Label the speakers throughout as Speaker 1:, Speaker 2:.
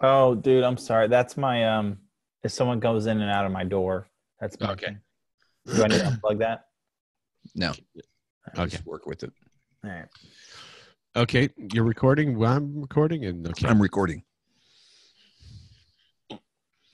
Speaker 1: Oh, dude, I'm sorry. That's my if someone goes in and out of my door, that's my
Speaker 2: Okay.
Speaker 1: Do I need to unplug that?
Speaker 2: No.
Speaker 3: Okay.
Speaker 2: Just work with it.
Speaker 1: All right.
Speaker 3: Okay, you're recording. Well, I'm recording, and okay.
Speaker 2: I'm recording.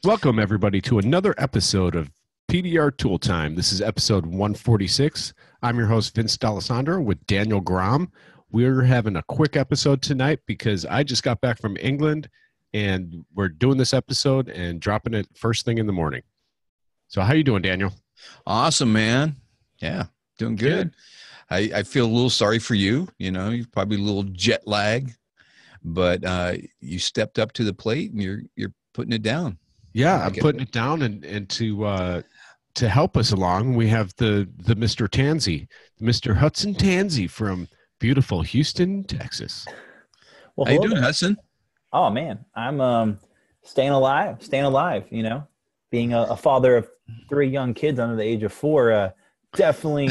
Speaker 3: Welcome everybody to another episode of PDR Tool Time. This is episode 146. I'm your host Vince D'Alessandro with Daniel Grom. We're having a quick episode tonight because I just got back from England, and we're doing this episode and dropping it first thing in the morning. So, how you doing, Daniel?
Speaker 2: Awesome, man. Yeah, doing good. I feel a little sorry for you. You know, you're probably a little jet lag, but you stepped up to the plate and you're putting it down.
Speaker 3: Yeah, I'm putting it down, and to help us along, we have the Mr. Tansey, Mr. Hudson Tansey from beautiful Houston, Texas.
Speaker 1: Well,
Speaker 2: how you doing, Hudson?
Speaker 1: Oh man, I'm staying alive. You know, being a father of 3 young kids under the age of 4, definitely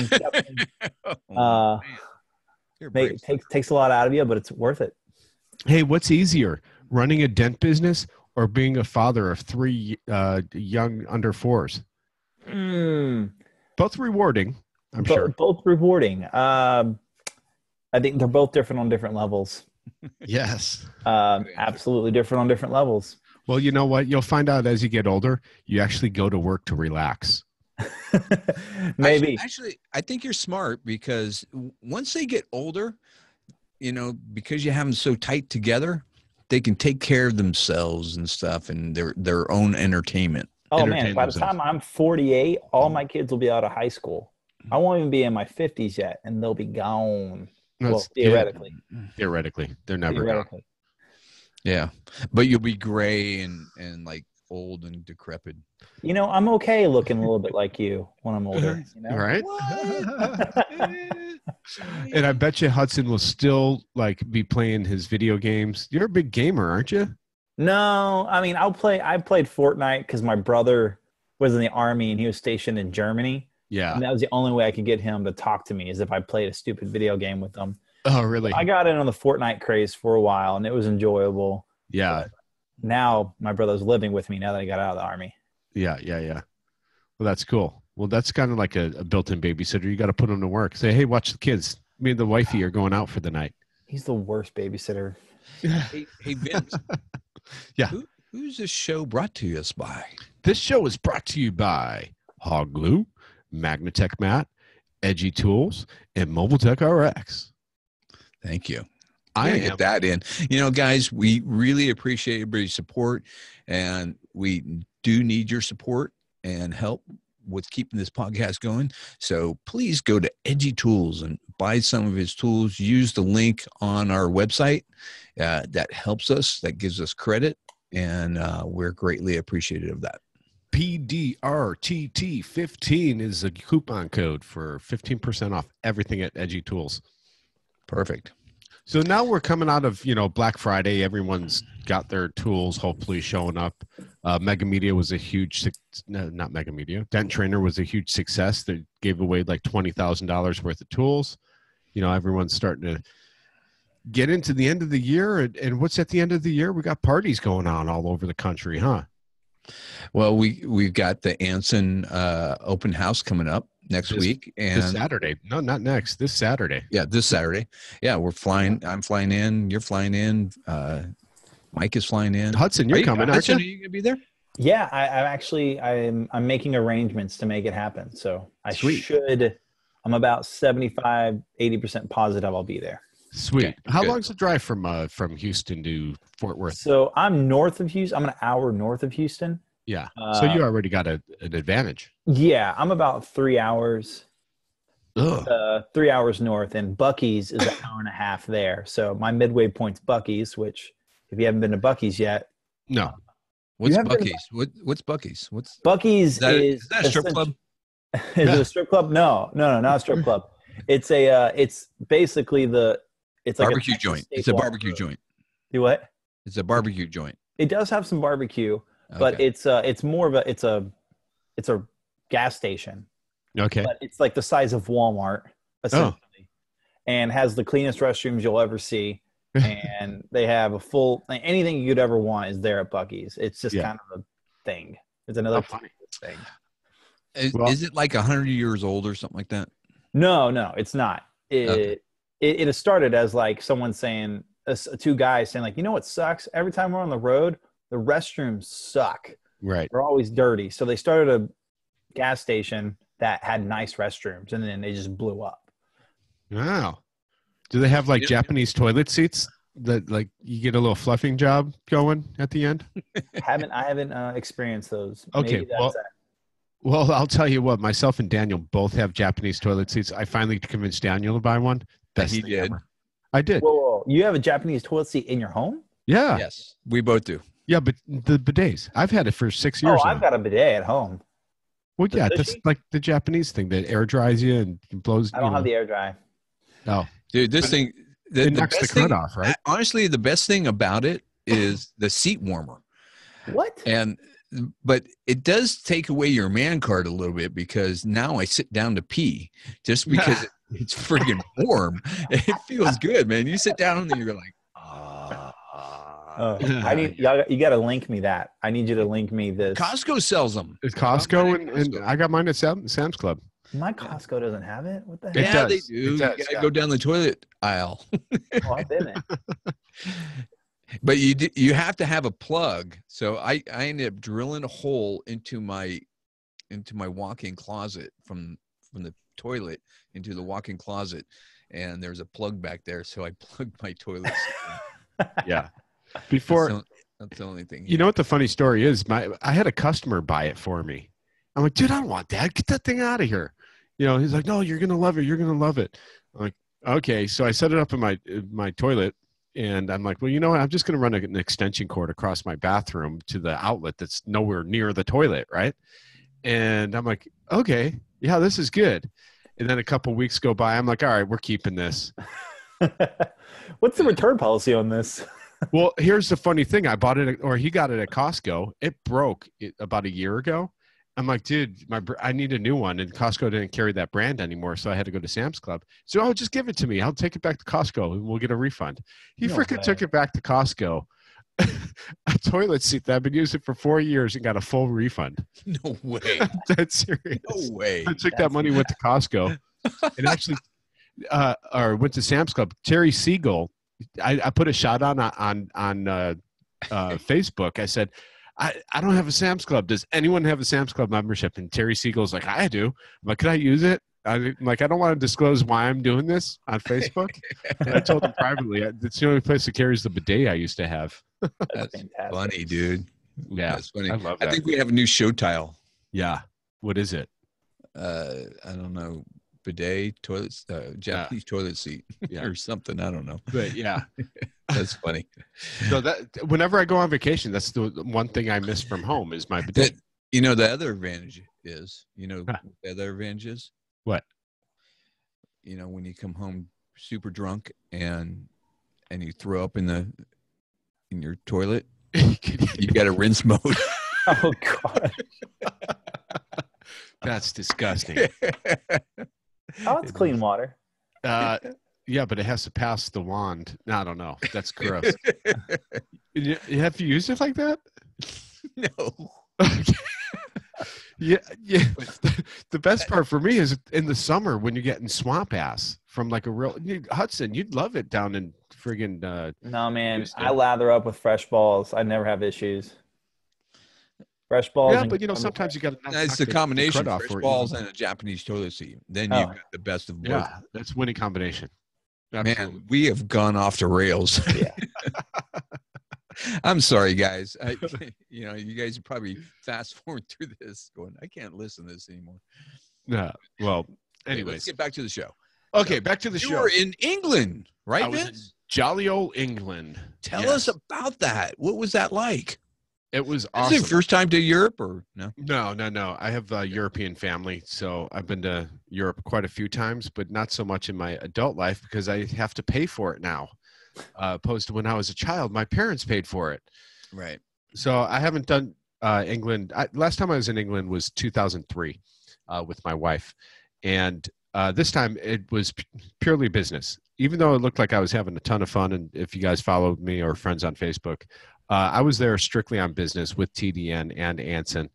Speaker 1: takes a lot out of you, but it's worth it.
Speaker 3: Hey, what's easier, running a dent business or being a father of 3 young under 4s? Both rewarding, I'm sure.
Speaker 1: Both rewarding. I think they're both different on different levels.
Speaker 3: Yes.
Speaker 1: Absolutely different on different levels.
Speaker 3: Well, you know what? You'll find out as you get older, you actually go to work to relax.
Speaker 1: Maybe.
Speaker 2: Actually, I think you're smart because once they get older, you know, because you have them so tight together, they can take care of themselves and stuff and their own entertainment.
Speaker 1: Oh, man, by the time I'm 48, all my kids will be out of high school. I won't even be in my 50s yet, and they'll be gone. Well, theoretically.
Speaker 3: Theoretically. They're never gone.
Speaker 2: Yeah. But you'll be gray and like old and decrepit.
Speaker 1: You know, I'm okay looking a little bit like you when I'm older. You know?
Speaker 3: Right? And I bet you Hudson will still be playing his video games. You're a big gamer, aren't you?
Speaker 1: No, I mean, I played Fortnite because my brother was in the Army and he was stationed in Germany.
Speaker 3: Yeah.
Speaker 1: And that was the only way I could get him to talk to me is if I played a stupid video game with him.
Speaker 3: Oh, really?
Speaker 1: I got in on the Fortnite craze for a while and it was enjoyable.
Speaker 3: Yeah.
Speaker 1: But now my brother's living with me now that I got out of the Army.
Speaker 3: Yeah. Well, that's cool. Well, that's kind of like a built-in babysitter. You got to put him to work. Say, hey, watch the kids. Me and the wifey are going out for the night.
Speaker 1: He's the worst babysitter.
Speaker 2: Hey, Vince.
Speaker 3: Yeah.
Speaker 2: Who's this show brought to us by?
Speaker 3: This show is brought to you by Hog Glue, Magnatech Mat, Edgy Tools, and Mobile Tech RX.
Speaker 2: Thank you. I get that in. You know, guys, we really appreciate everybody's support, and we do need your support and help with keeping this podcast going. So please go to Edgy Tools and buy some of his tools. Use the link on our website. That helps us. That gives us credit, and we're greatly appreciative of that.
Speaker 3: PDRTT15 is a coupon code for 15% off everything at Edgy Tools.
Speaker 2: Perfect.
Speaker 3: So now we're coming out of, Black Friday. Everyone's got their tools hopefully showing up. Mega Media was a huge, not Mega Media. Dent Trainer was a huge success. They gave away like $20,000 worth of tools. You know, everyone's starting to get into the end of the year. And what's at the end of the year? We got parties going on all over the country, huh?
Speaker 2: Well, we've got the Anson open house coming up next week, and
Speaker 3: this Saturday. No, not next. This Saturday.
Speaker 2: Yeah, this Saturday. Yeah, we're flying. I'm flying in. You're flying in. Mike is flying in.
Speaker 3: Hudson, you're coming, aren't you?
Speaker 2: Are you gonna be there?
Speaker 1: Yeah, I'm making arrangements to make it happen. So I'm about 75-80% positive I'll be there.
Speaker 3: Sweet.
Speaker 2: Okay,
Speaker 3: how long's the drive from Houston to Fort Worth?
Speaker 1: So I'm north of Houston. I'm an hour north of Houston.
Speaker 3: Yeah. So you already got an advantage.
Speaker 1: Yeah, I'm about 3 hours. 3 hours north, and Buc-ee's is an hour and a half there. So my midway point's Buc-ee's, which if you haven't been to Buc-ee's yet,
Speaker 3: no.
Speaker 2: What's Buc-ee's? What's Buc-ee's? What's
Speaker 1: Buc-ee's?
Speaker 2: Is that a strip club?
Speaker 1: Is it a strip club? No, not a strip club. It's basically it's like
Speaker 2: barbecue joint. It's a barbecue joint.
Speaker 1: Do what?
Speaker 2: It's a barbecue joint.
Speaker 1: It does have some barbecue, but it's more of it's a gas station.
Speaker 3: Okay.
Speaker 1: But it's like the size of Walmart, essentially, and has the cleanest restrooms you'll ever see. and they have a full anything you'd ever want is there at Buc-ee's. It's just kind of a thing. It's another thing.
Speaker 2: Is it like 100 years old or something like that?
Speaker 1: No, it's not. It has started as like someone saying, two guys saying like, you know what sucks? Every time we're on the road, the restrooms suck.
Speaker 3: Right.
Speaker 1: They're always dirty. So they started a gas station that had nice restrooms, and then they just blew up.
Speaker 3: Wow. Do they have like Japanese toilet seats that like you get a little fluffing job going at the end?
Speaker 1: I haven't experienced those.
Speaker 3: Okay. Well, I'll tell you what, myself and Daniel both have Japanese toilet seats. I finally convinced Daniel to buy one. Best
Speaker 2: he did.
Speaker 3: Ever. I did.
Speaker 1: Whoa. You have a Japanese toilet seat in your home?
Speaker 3: Yeah.
Speaker 2: Yes, we both do.
Speaker 3: Yeah, but the bidets. I've had it for 6 years.
Speaker 1: Oh, I've got a bidet at home.
Speaker 3: Well, yeah, that's like the Japanese thing that air dries you and blows.
Speaker 1: I don't have the air dry.
Speaker 3: Oh,
Speaker 2: dude, this thing
Speaker 3: it knocks the crud off, right?
Speaker 2: Honestly, the best thing about it is the seat warmer.
Speaker 1: What?
Speaker 2: But it does take away your man card a little bit, because now I sit down to pee just because it's friggin' warm. It feels good, man. You sit down and you're like,
Speaker 1: you got to link me that. I need you to link me this.
Speaker 2: Costco sells them.
Speaker 3: It's Costco, and I got mine at Sam's Club.
Speaker 1: My Costco doesn't have it. What the
Speaker 3: heck?
Speaker 2: Yeah, they do. You got to go down the toilet aisle.
Speaker 1: Oh, I've been there.
Speaker 2: But you have to have a plug. So I ended up drilling a hole into my walk-in closet from the toilet into the walk-in closet, and there's a plug back there. So I plugged my toilet.
Speaker 3: Yeah. Before
Speaker 2: that's the only thing.
Speaker 3: You know what the funny story is? I had a customer buy it for me. I'm like, dude, I don't want that. Get that thing out of here. He's like, no, you're gonna love it. You're gonna love it. I'm like, okay. So I set it up in my toilet. And I'm like, well, you know what? I'm just going to run an extension cord across my bathroom to the outlet that's nowhere near the toilet, right? And I'm like, okay, yeah, this is good. And then a couple weeks go by. I'm like, all right, we're keeping this.
Speaker 1: What's the return policy on this?
Speaker 3: Well, here's the funny thing. I bought it, or he got it at Costco. It broke about a year ago. I'm like, dude, I need a new one. And Costco didn't carry that brand anymore, so I had to go to Sam's Club. So, oh, just give it to me. I'll take it back to Costco, and we'll get a refund. He freaking took it back to Costco. A toilet seat that I've been using for 4 years and got a full refund.
Speaker 2: No way.
Speaker 3: That's serious.
Speaker 2: No way.
Speaker 3: I took that money, went to Costco, and actually, or went to Sam's Club. Terry Siegel, I put a shot on Facebook. I said, I don't have a Sam's Club. Does anyone have a Sam's Club membership? And Terry Siegel's like, I do. I'm like, can I use it? I'm like, I don't want to disclose why I'm doing this on Facebook. And I told him privately, it's the only place that carries the bidet I used to have.
Speaker 2: That's funny, dude.
Speaker 3: Yeah,
Speaker 2: that's funny.
Speaker 3: I love that.
Speaker 2: I think we have a new show title.
Speaker 3: Yeah. What is it?
Speaker 2: I don't know. Bidet, toilet, Japanese toilet seat, or something. I don't know.
Speaker 3: But yeah.
Speaker 2: That's funny.
Speaker 3: So whenever I go on vacation, that's the one thing I miss from home is my bidet.
Speaker 2: The other advantage is, the other advantage is
Speaker 3: what?
Speaker 2: When you come home super drunk and you throw up in your toilet, you got a rinse mode.
Speaker 1: Oh God.
Speaker 3: That's disgusting.
Speaker 1: Oh, it's clean water.
Speaker 3: Yeah, but it has to pass the wand. I don't know. That's gross. Have you used it like that?
Speaker 2: No.
Speaker 3: Yeah. The best part for me is in the summer when you're getting swamp ass from like a real Hudson. You'd love it down in friggin'
Speaker 1: no, man. I lather up with fresh balls. I never have issues. Fresh balls.
Speaker 3: Yeah, but sometimes you got to.
Speaker 2: It's the combination of fresh balls and a Japanese toilet seat. Then you've got the best of both.
Speaker 3: Yeah, that's winning combination. Absolutely.
Speaker 2: Man, we have gone off the rails.
Speaker 1: Yeah.
Speaker 2: I'm sorry, guys. You guys are probably fast forward through this going, I can't listen to this anymore.
Speaker 3: Yeah. Well, anyways.
Speaker 2: Let's get back to the show.
Speaker 3: Okay, back to the show.
Speaker 2: You were in England, right, Vince?
Speaker 3: Jolly old England.
Speaker 2: Tell us about that. What was that like?
Speaker 3: It was awesome.
Speaker 2: Is it your first time to Europe or no?
Speaker 3: No. I have a European family, so I've been to Europe quite a few times, but not so much in my adult life because I have to pay for it now. Opposed to when I was a child, my parents paid for it.
Speaker 2: Right.
Speaker 3: So I haven't done England. Last time I was in England was 2003 with my wife. And This time it was purely business. Even though it looked like I was having a ton of fun, and if you guys followed me or friends on Facebook, I was there strictly on business with TDN and Anson,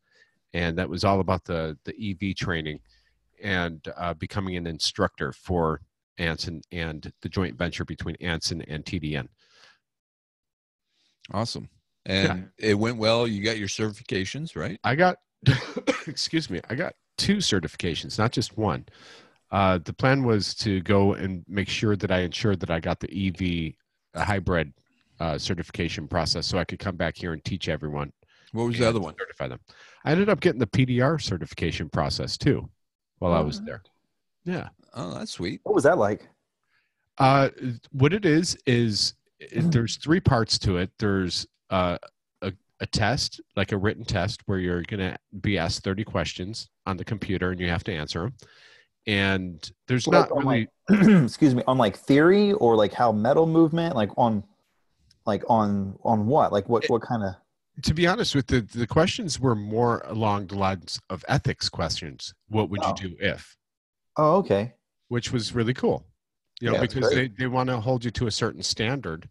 Speaker 3: and that was all about the EV training and becoming an instructor for Anson and the joint venture between Anson and TDN.
Speaker 2: Awesome. And it went well. You got your certifications, right?
Speaker 3: I got, excuse me, I got 2 certifications, not just one. The plan was to go and make sure that I ensured that I got the EV hybrid certification process so I could come back here and teach everyone.
Speaker 2: What was the other one?
Speaker 3: Certify them. I ended up getting the PDR certification process too while I was there. Yeah.
Speaker 2: Oh, that's sweet.
Speaker 1: What was that like?
Speaker 3: What it is there's 3 parts to it. There's a test, like a written test, where you're going to be asked 30 questions on the computer and you have to answer them. And there's not really,
Speaker 1: excuse me, on like theory or like how metal movement, like on what? Like what kind of?
Speaker 3: To be honest with the questions were more along the lines of ethics questions. What would you do if?
Speaker 1: Oh, okay.
Speaker 3: Which was really cool. Because they want to hold you to a certain standard.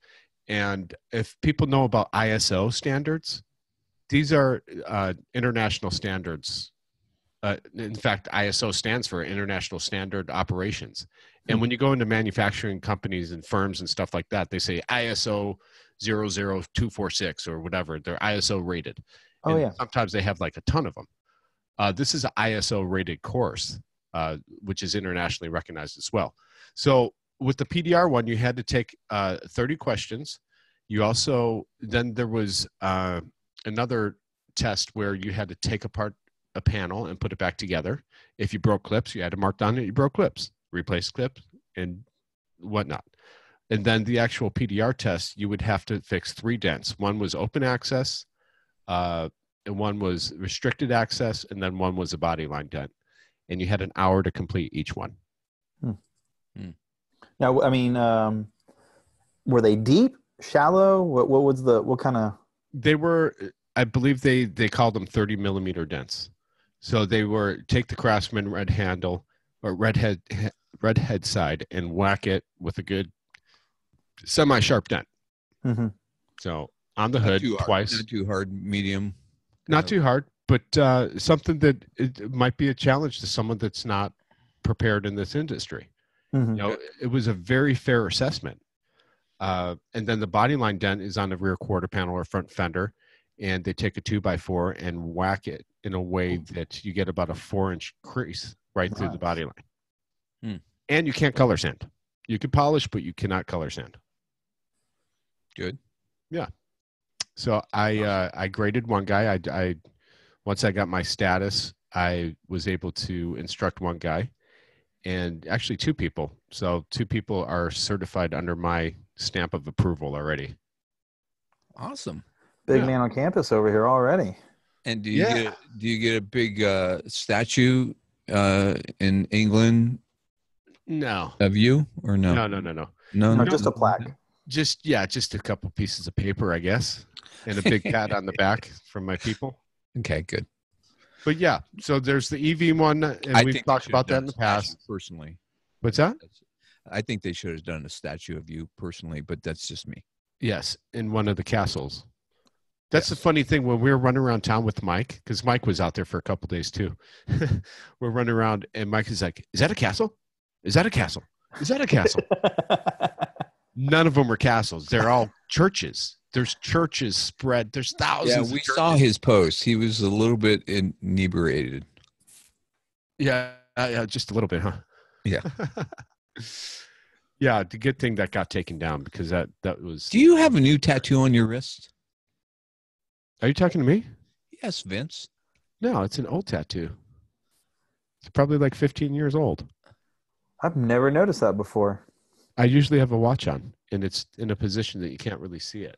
Speaker 3: And if people know about ISO standards, these are international standards. In fact, ISO stands for International Standard Operations. And when you go into manufacturing companies and firms and stuff like that, they say ISO 00246 or whatever. They're ISO rated.
Speaker 1: Oh, yeah.
Speaker 3: Sometimes they have like a ton of them. This is an ISO rated course, which is internationally recognized as well. So with the PDR one, you had to take 30 questions. You also, then there was another test where you had to take apart a panel and put it back together. If you broke clips, you had to mark down that you broke clips, replace clips, and whatnot. And then the actual PDR test, you would have to fix 3 dents. One was open access, and one was restricted access, and then one was a body line dent. And you had an hour to complete each one.
Speaker 1: Now, I mean, were they deep, shallow? What kind of?
Speaker 3: They were, I believe they called them 30 millimeter dents. So they were take the Craftsman red handle or red head side and whack it with a good semi-sharp dent.
Speaker 1: Mm-hmm.
Speaker 3: So on the hood twice.
Speaker 2: Not too hard, medium.
Speaker 3: Not too hard, but something that it might be a challenge to someone that's not prepared in this industry.
Speaker 1: Mm-hmm.
Speaker 3: It was a very fair assessment. And then the body line dent is on the rear quarter panel or front fender, and they take a 2x4 and whack it in a way that you get about a 4-inch crease right through the body line. And you can't color sand. You can polish, but you cannot color sand.
Speaker 2: Good.
Speaker 3: Yeah. So I graded one guy. I once I got my status, I was able to instruct one guy, and actually 2 people. So 2 people are certified under my stamp of approval already.
Speaker 2: Awesome.
Speaker 1: Big man on campus over here already.
Speaker 2: And do you get a big statue in England?
Speaker 3: No.
Speaker 2: Of you or no?
Speaker 1: No, just a plaque.
Speaker 3: Just a couple pieces of paper, I guess, and a big pat on the back from my people.
Speaker 2: Okay, good.
Speaker 3: But yeah, so there's the EV one, and we've talked about that in the past.
Speaker 2: Personally.
Speaker 3: What's that?
Speaker 2: I think they should have done a statue of you personally, but that's just me.
Speaker 3: Yes, in one of the castles. That's the funny thing when we were running around town with Mike, because Mike was out there for a couple days too. We're running around, and Mike is like, "Is that a castle? Is that a castle? Is that a castle?" None of them are castles. They're all churches. There's churches spread. There's thousands.
Speaker 2: Yeah, we saw his post. He was a little bit inebriated.
Speaker 3: Yeah, just a little bit, huh?
Speaker 2: Yeah.
Speaker 3: Yeah, the good thing that got taken down because that was.
Speaker 2: Do you have a new tattoo on your wrist?
Speaker 3: Are you talking to me?
Speaker 2: Yes, Vince.
Speaker 3: No, it's an old tattoo. It's probably like 15 years old.
Speaker 1: I've never noticed that before.
Speaker 3: I usually have a watch on, and it's in a position that you can't really see it.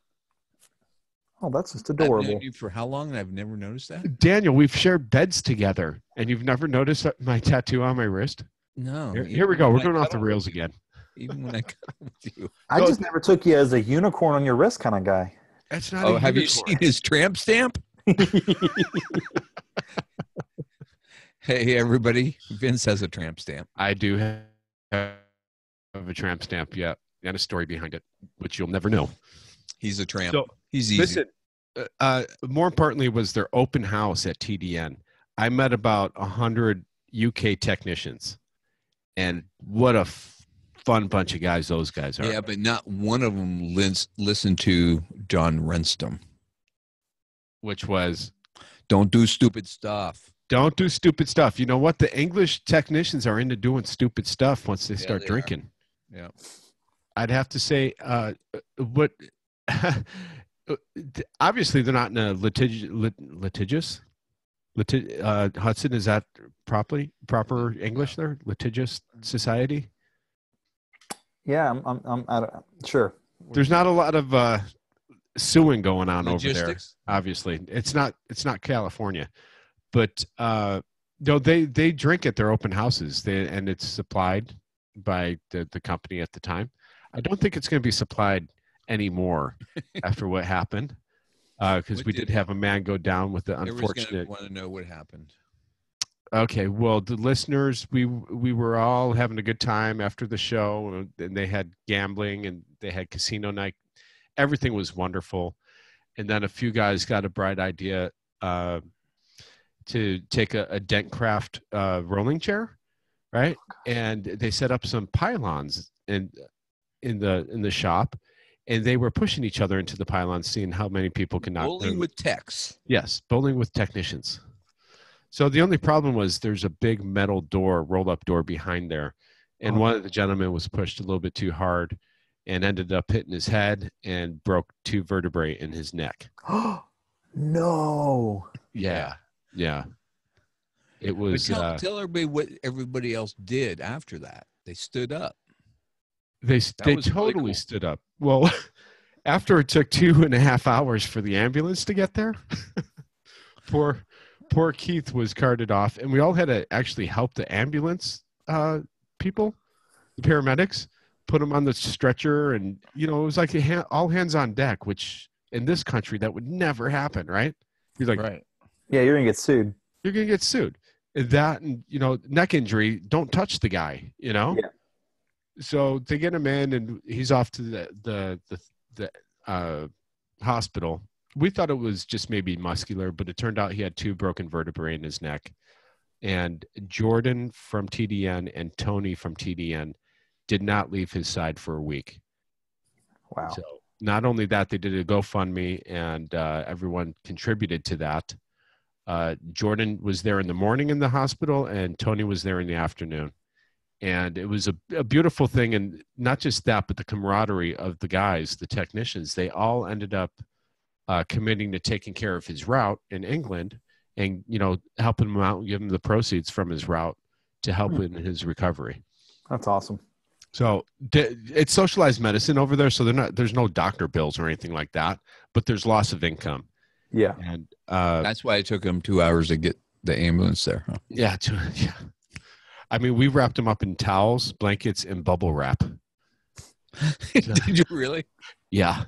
Speaker 1: Oh, that's just adorable.
Speaker 2: I've known you for how long, and I've never noticed that?
Speaker 3: Daniel, we've shared beds together, and you've never noticed my tattoo on my wrist?
Speaker 2: No.
Speaker 3: Here we go. We're going off the rails again.
Speaker 2: Even when I come with you.
Speaker 1: I just never took you as a unicorn on your wrist kind of guy.
Speaker 3: That's not.
Speaker 2: Oh, have you seen his tramp stamp? Hey, everybody. Vince has a tramp stamp.
Speaker 3: I do have a tramp stamp, yeah, and a story behind it, which you'll never know.
Speaker 2: He's a tramp.
Speaker 3: So,
Speaker 2: he's easy.
Speaker 3: Listen, more importantly was their open house at TDN. I met about 100 UK technicians, and what a fun bunch of guys those guys are.
Speaker 2: Yeah, but not one of them listened to John Renstam.
Speaker 3: Which was,
Speaker 2: don't do stupid stuff.
Speaker 3: Don't do stupid stuff. You know what? The English technicians are into doing stupid stuff once they start drinking.
Speaker 2: Yeah.
Speaker 3: I'd have to say, what obviously they're not in a litigious. Hudson, is that proper English there? Litigious society?
Speaker 1: Yeah, I'm sure.
Speaker 3: There's not a lot of suing going on
Speaker 2: Logistics.
Speaker 3: Over there. Obviously, it's not California, but no, they drink at their open houses. And it's supplied by the company at the time. I don't think it's going to be supplied anymore after what happened, because we did have a man go down with the unfortunate.
Speaker 2: Want to know what happened?
Speaker 3: Okay, well, the listeners, we were all having a good time after the show, and they had gambling and they had casino night. Everything was wonderful, and then a few guys got a bright idea to take a Dentcraft rolling chair, right? And they set up some pylons in the shop, and they were pushing each other into the pylons, seeing how many people can knock.
Speaker 2: Bowling with techs.
Speaker 3: Yes, bowling with technicians. So the only problem was there's a big metal door, roll-up door behind there, and one of the gentlemen was pushed a little bit too hard and ended up hitting his head and broke 2 vertebrae in his neck.
Speaker 1: No.
Speaker 3: Yeah. It was.
Speaker 2: Tell everybody what everybody else did after that. They stood up.
Speaker 3: They totally really cool. Stood up. Well, after it took 2.5 hours for the ambulance to get there, poor Keith was carted off, and we all had to actually help the ambulance people, the paramedics, put him on the stretcher, and it was like all hands on deck, which in this country that would never happen, right? You're like,
Speaker 1: right. Yeah, you're gonna get sued.
Speaker 3: You're gonna get sued. That, and neck injury, don't touch the guy, Yeah. So they get him in, and he's off to the hospital. We thought it was just maybe muscular, but it turned out he had 2 broken vertebrae in his neck. And Jordan from TDN and Tony from TDN did not leave his side for a week.
Speaker 1: Wow.
Speaker 3: So not only that, they did a GoFundMe, and everyone contributed to that. Jordan was there in the morning in the hospital, and Tony was there in the afternoon. And it was a beautiful thing. And not just that, but the camaraderie of the guys, the technicians, they all ended up committing to taking care of his route in England and, helping him out and giving him the proceeds from his route to help in his recovery.
Speaker 1: That's awesome.
Speaker 3: So it's socialized medicine over there. So there's no doctor bills or anything like that, but there's loss of income.
Speaker 1: Yeah.
Speaker 3: And
Speaker 2: that's why it took him 2 hours to get the ambulance there. Huh?
Speaker 3: Yeah. I mean, we wrapped him up in towels, blankets, and bubble wrap.
Speaker 2: Did you really?
Speaker 3: Yeah.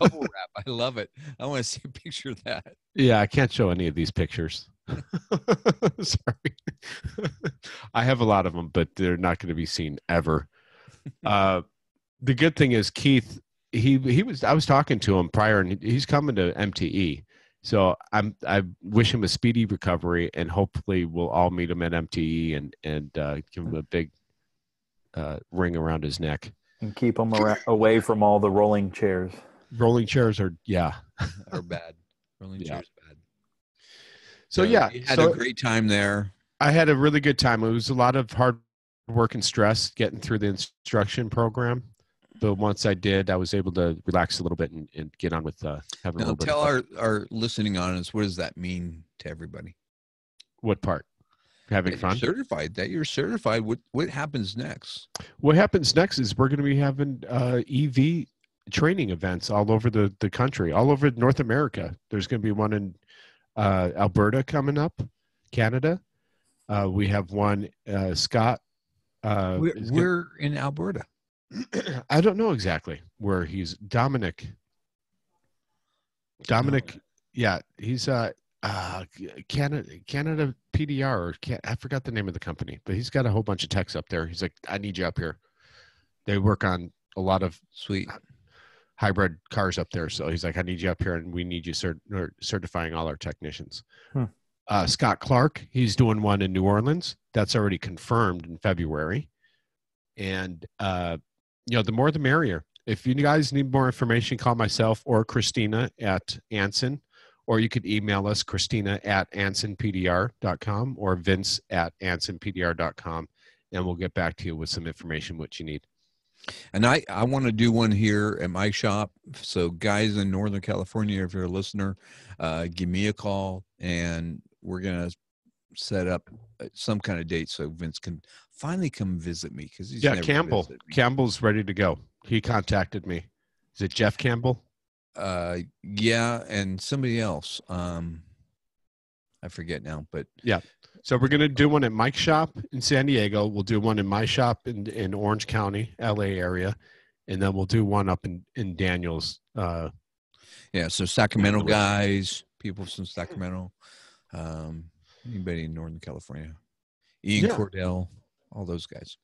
Speaker 2: Bubble wrap. I love it. I want to see a picture of that.
Speaker 3: Yeah, I can't show any of these pictures. Sorry. I have a lot of them, but they're not going to be seen ever. The good thing is Keith, I was talking to him prior, and he's coming to MTE. So I wish him a speedy recovery, and hopefully we'll all meet him at MTE and give him a big ring around his neck.
Speaker 1: And keep him away from all the rolling chairs.
Speaker 3: Rolling chairs are
Speaker 2: bad. Rolling chairs bad.
Speaker 3: So yeah,
Speaker 2: you had a great time there.
Speaker 3: I had a really good time. It was a lot of hard work and stress getting through the instruction program. But once I did, I was able to relax a little bit and get on with having a little bit.
Speaker 2: Tell our listening audience, what does that mean to everybody?
Speaker 3: What part? Having fun?
Speaker 2: You're certified. What happens next?
Speaker 3: What happens next is we're going to be having EV training events all over the country, all over North America. There's going to be one in Alberta coming up, Canada. We have one, Scott.
Speaker 2: We're in Alberta.
Speaker 3: I don't know exactly where he's. Dominic. Yeah, he's Canada PDR, or I forgot the name of the company, but he's got a whole bunch of techs up there. He's like, I need you up here. They work on a lot of
Speaker 2: Sweet
Speaker 3: hybrid cars up there. So he's like, I need you up here, and we need you certifying all our technicians. Scott Clark, he's doing one in New Orleans. That's already confirmed in February. And, the more the merrier. If you guys need more information, call myself or Christina at Anson, or you could email us, Christina at AnsonPDR.com or Vince at AnsonPDR.com, and we'll get back to you with some information, what you need.
Speaker 2: And I want to do one here at my shop. So guys in Northern California, if you're a listener, give me a call, and we're going to set up some kind of date so Vince can finally come visit me, because he's never
Speaker 3: Campbell.
Speaker 2: visited me.
Speaker 3: Campbell's ready to go. He contacted me. Is it Jeff Campbell?
Speaker 2: Yeah, and somebody else. I forget now, but
Speaker 3: yeah. So we're going to do one at Mike's shop in San Diego. We'll do one in my shop in Orange County, LA area. And then we'll do one up in Daniels.
Speaker 2: Yeah. So Sacramento guys, people from Sacramento, anybody in Northern California, Ian Cordell, all those guys.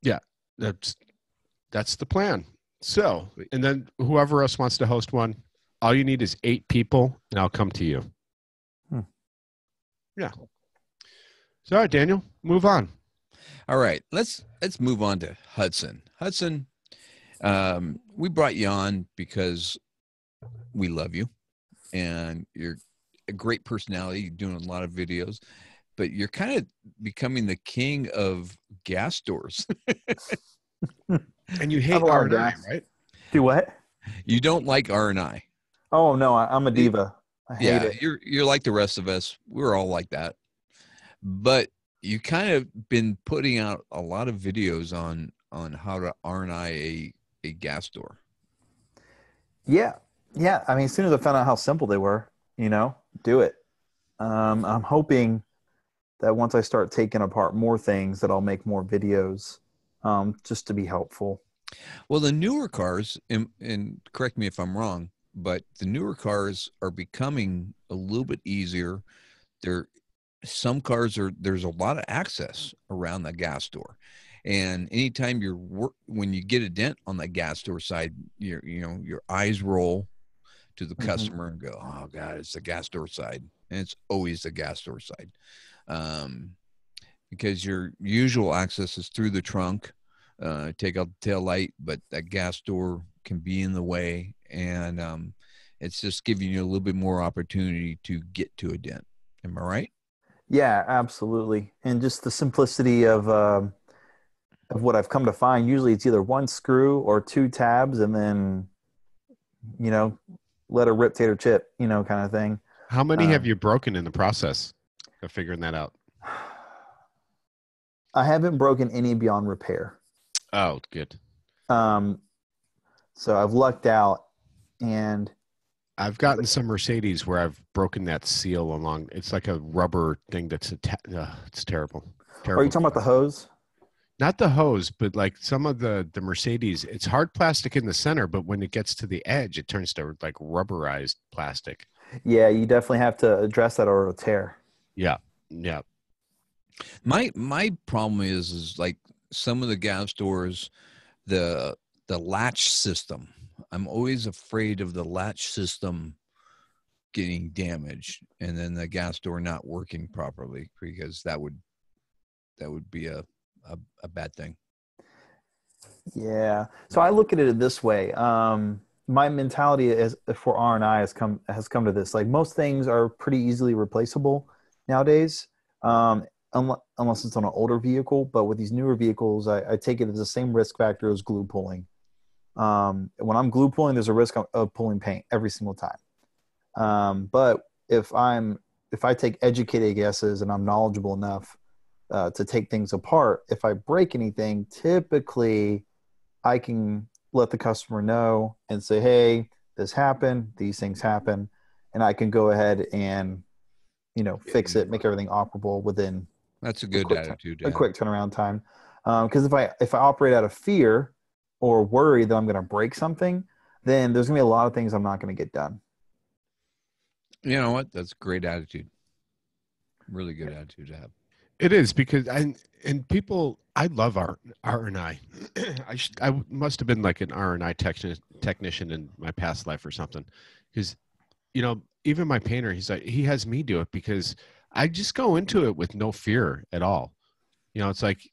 Speaker 3: Yeah. That's the plan. So, and then whoever else wants to host one, all you need is 8 people, and I'll come to you. Yeah. So, all right, Daniel, move on.
Speaker 2: All right, let's move on to Hudson. Hudson, we brought you on because we love you, and you're a great personality. You're doing a lot of videos, but you're kind of becoming the king of gas doors.
Speaker 3: And you hate R&I, right?
Speaker 1: Do what?
Speaker 2: You don't like R&I.
Speaker 1: Oh no, I'm a diva. I hate it.
Speaker 2: You're like the rest of us. We're all like that. But you kind of been putting out a lot of videos on how to R&I a gas door.
Speaker 1: Yeah. I mean, as soon as I found out how simple they were, do it. I'm hoping that once I start taking apart more things, that I'll make more videos, just to be helpful.
Speaker 2: Well, the newer cars, and correct me if I'm wrong, but the newer cars are becoming a little bit easier. Some cars there's a lot of access around the gas door, and anytime when you get a dent on the gas door side, your eyes roll to the customer and go, oh God, it's the gas door side, and it's always the gas door side, because your usual access is through the trunk. Take out the tail light, but that gas door can be in the way, and it's just giving you a little bit more opportunity to get to a dent. Am I right?
Speaker 1: Yeah, absolutely. And just the simplicity of what I've come to find. Usually it's either one screw or 2 tabs, and then, let a rip, tater, chip, kind of thing.
Speaker 3: How many have you broken in the process of figuring that out?
Speaker 1: I haven't broken any beyond repair.
Speaker 3: Oh, good.
Speaker 1: So I've lucked out, and
Speaker 3: I've gotten some Mercedes where I've broken that seal along. It's like a rubber thing that's it's terrible.
Speaker 1: Are you talking about the hose?
Speaker 3: Not the hose, but like some of the Mercedes. It's hard plastic in the center, but when it gets to the edge, it turns to like rubberized plastic.
Speaker 1: Yeah, you definitely have to address that or it'll tear.
Speaker 3: Yeah.
Speaker 2: My problem is like some of the gas doors, the latch system. I'm always afraid of the latch system getting damaged and then the gas door not working properly, because that would be a bad thing.
Speaker 1: Yeah. So I look at it this way. My mentality is for R&I has come to this. Like, most things are pretty easily replaceable nowadays, unless it's on an older vehicle. But with these newer vehicles, I take it as the same risk factor as glue pulling. When I'm glue pulling, there's a risk of pulling paint every single time. But if I take educated guesses and I'm knowledgeable enough to take things apart, if I break anything, typically I can let the customer know and say, hey, this happened, these things happen, and I can go ahead and fix it, make everything operable within
Speaker 2: that's a good attitude.
Speaker 1: A quick turnaround time. Because if I operate out of fear or worry that I'm going to break something, then there's going to be a lot of things I'm not going to get done.
Speaker 2: You know what? That's a great attitude. Really good attitude to have.
Speaker 3: It is because I love R and I. I must have been like an R and I technician in my past life or something, because even my painter, he has me do it because I just go into it with no fear at all. It's like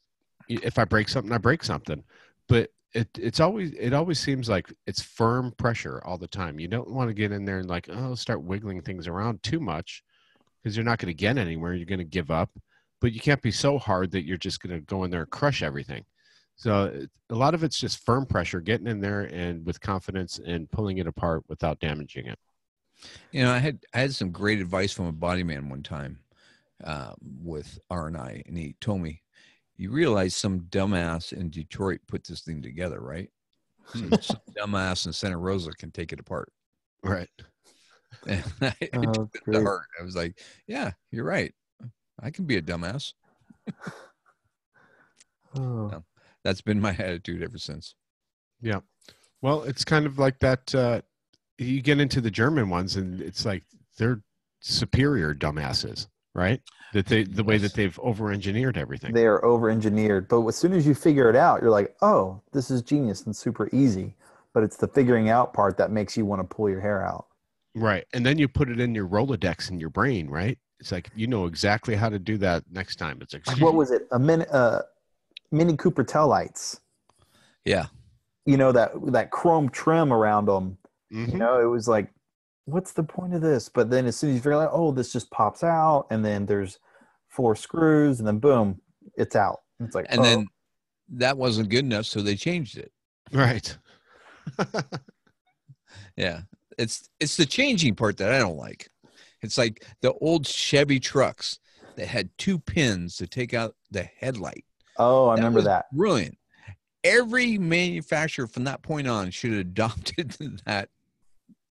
Speaker 3: if I break something, I break something, but it always seems like it's firm pressure all the time. You don't want to get in there and like, start wiggling things around too much, because you're not going to get anywhere. You're going to give up, but you can't be so hard that you're just going to go in there and crush everything. So a lot of it's just firm pressure, getting in there and with confidence and pulling it apart without damaging it.
Speaker 2: I had some great advice from a body man one time with R&I, and he told me, you realize some dumbass in Detroit put this thing together, right? So some dumbass in Santa Rosa can take it apart.
Speaker 3: Right.
Speaker 2: And it took it to heart. I was like, yeah, you're right. I can be a dumbass. So that's been my attitude ever since.
Speaker 3: Yeah. Well, it's kind of like that. You get into the German ones and it's like they're superior dumbasses, right? The way that they've over-engineered everything.
Speaker 1: They are over-engineered. But as soon as you figure it out, you're like, oh, this is genius and super easy. But it's the figuring out part that makes you want to pull your hair out.
Speaker 3: Right. And then you put it in your Rolodex in your brain, right? It's like, exactly how to do that next time. It's like,
Speaker 1: what was it? Mini Cooper tail lights.
Speaker 2: Yeah.
Speaker 1: That chrome trim around them.
Speaker 3: Mm-hmm.
Speaker 1: It was like, what's the point of this? But then as soon as you figure out, oh, this just pops out, and then there's 4 screws, and then boom, it's out. It's like,
Speaker 2: then that wasn't good enough, so they changed it.
Speaker 3: Right.
Speaker 2: Yeah. It's the changing part that I don't like. It's like the old Chevy trucks that had 2 pins to take out the headlight.
Speaker 1: Oh, I remember that.
Speaker 2: Brilliant. Every manufacturer from that point on should have adopted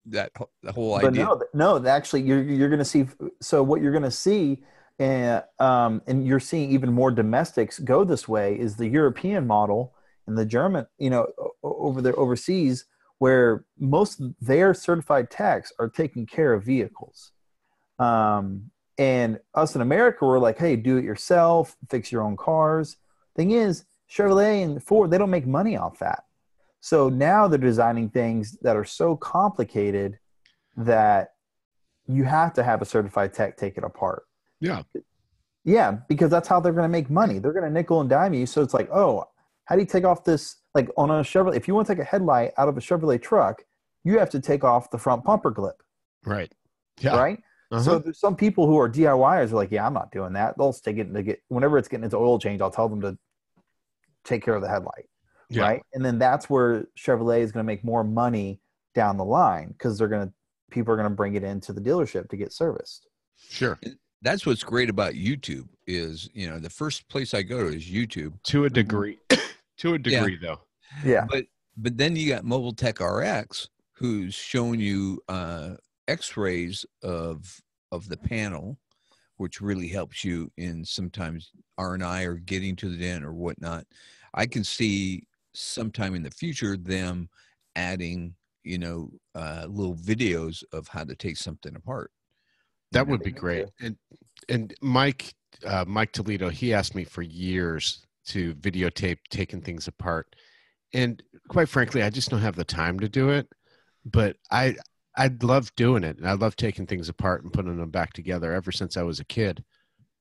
Speaker 2: the whole idea.
Speaker 1: But no, actually, you're going to see. So what you're going to see, and you're seeing even more domestics go this way, is the European model and the German, over there overseas, where most of their certified techs are taking care of vehicles. And us in America, we're like, hey, do it yourself, fix your own cars. Thing is, Chevrolet and Ford, they don't make money off that. So now they're designing things that are so complicated that you have to have a certified tech take it apart.
Speaker 3: Yeah.
Speaker 1: Yeah, because that's how they're going to make money. They're going to nickel and dime you. So it's like, oh, how do you take off this? Like on a Chevrolet, if you want to take a headlight out of a Chevrolet truck, you have to take off the front bumper clip.
Speaker 3: Right. Yeah.
Speaker 1: Right? Uh-huh. So there's some people who are DIYers are like, yeah, I'm not doing that. They'll stick it whenever it's getting its oil change, I'll tell them to take care of the headlight. Yeah. Right. And then that's where Chevrolet is going to make more money down the line, because people are going to bring it into the dealership to get serviced.
Speaker 3: Sure.
Speaker 2: That's what's great about YouTube is, the first place I go to is YouTube.
Speaker 3: To a degree. To a degree, though.
Speaker 1: Yeah.
Speaker 2: But then you got Mobile Tech RX, who's showing you X-rays of the panel, which really helps you in sometimes R&I or getting to the dent or whatnot. I can see sometime in the future them adding, little videos of how to take something apart.
Speaker 3: That would be great. And Mike Toledo, he asked me for years to videotape taking things apart. And quite frankly, I just don't have the time to do it. But I'd love doing it. And I love taking things apart and putting them back together ever since I was a kid.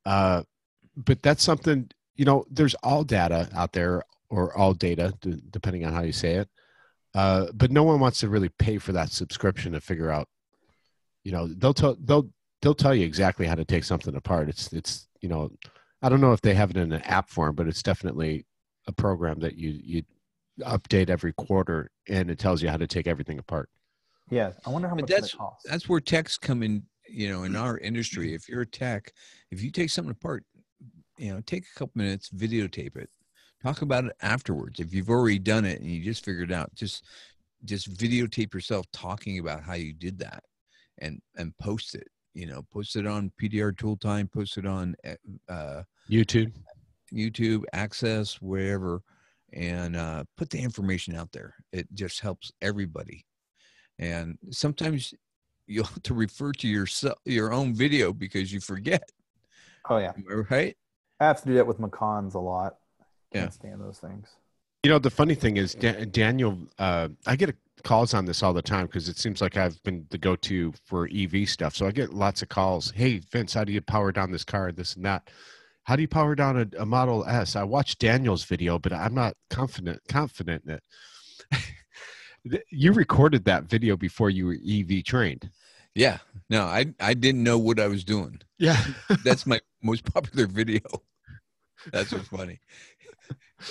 Speaker 3: But that's something, there's all data out there, or all data, depending on how you say it. But no one wants to really pay for that subscription to figure out, they'll tell you exactly how to take something apart. It's I don't know if they have it in an app form, but it's definitely a program that you update every quarter, and it tells you how to take everything apart.
Speaker 1: Yeah, I wonder how much that costs.
Speaker 2: That's where techs come in. In our industry, if you're a tech, if you take something apart, take a couple minutes, videotape it, talk about it afterwards. If you've already done it and you just figured it out, just videotape yourself talking about how you did that, and post it. Post it on PDR Tool Time, post it on YouTube, Access, wherever, and put the information out there. It just helps everybody. And sometimes you'll have to refer to your own video because you forget.
Speaker 1: Oh yeah.
Speaker 2: Right?
Speaker 1: I have to do that with Macans a lot. Can't
Speaker 2: Yeah.
Speaker 1: stand those things.
Speaker 3: You know, the funny thing is, Daniel, I get calls on this all the time because it seems like I've been the go-to for EV stuff. So I get lots of calls. Hey, Vince, how do you power down this car, this and that? How do you power down a Model S? I watched Daniel's video, but I'm not confident in it. You recorded that video before you were EV trained.
Speaker 2: Yeah. No, I didn't know what I was doing.
Speaker 3: Yeah.
Speaker 2: That's my most popular video. That's what's funny.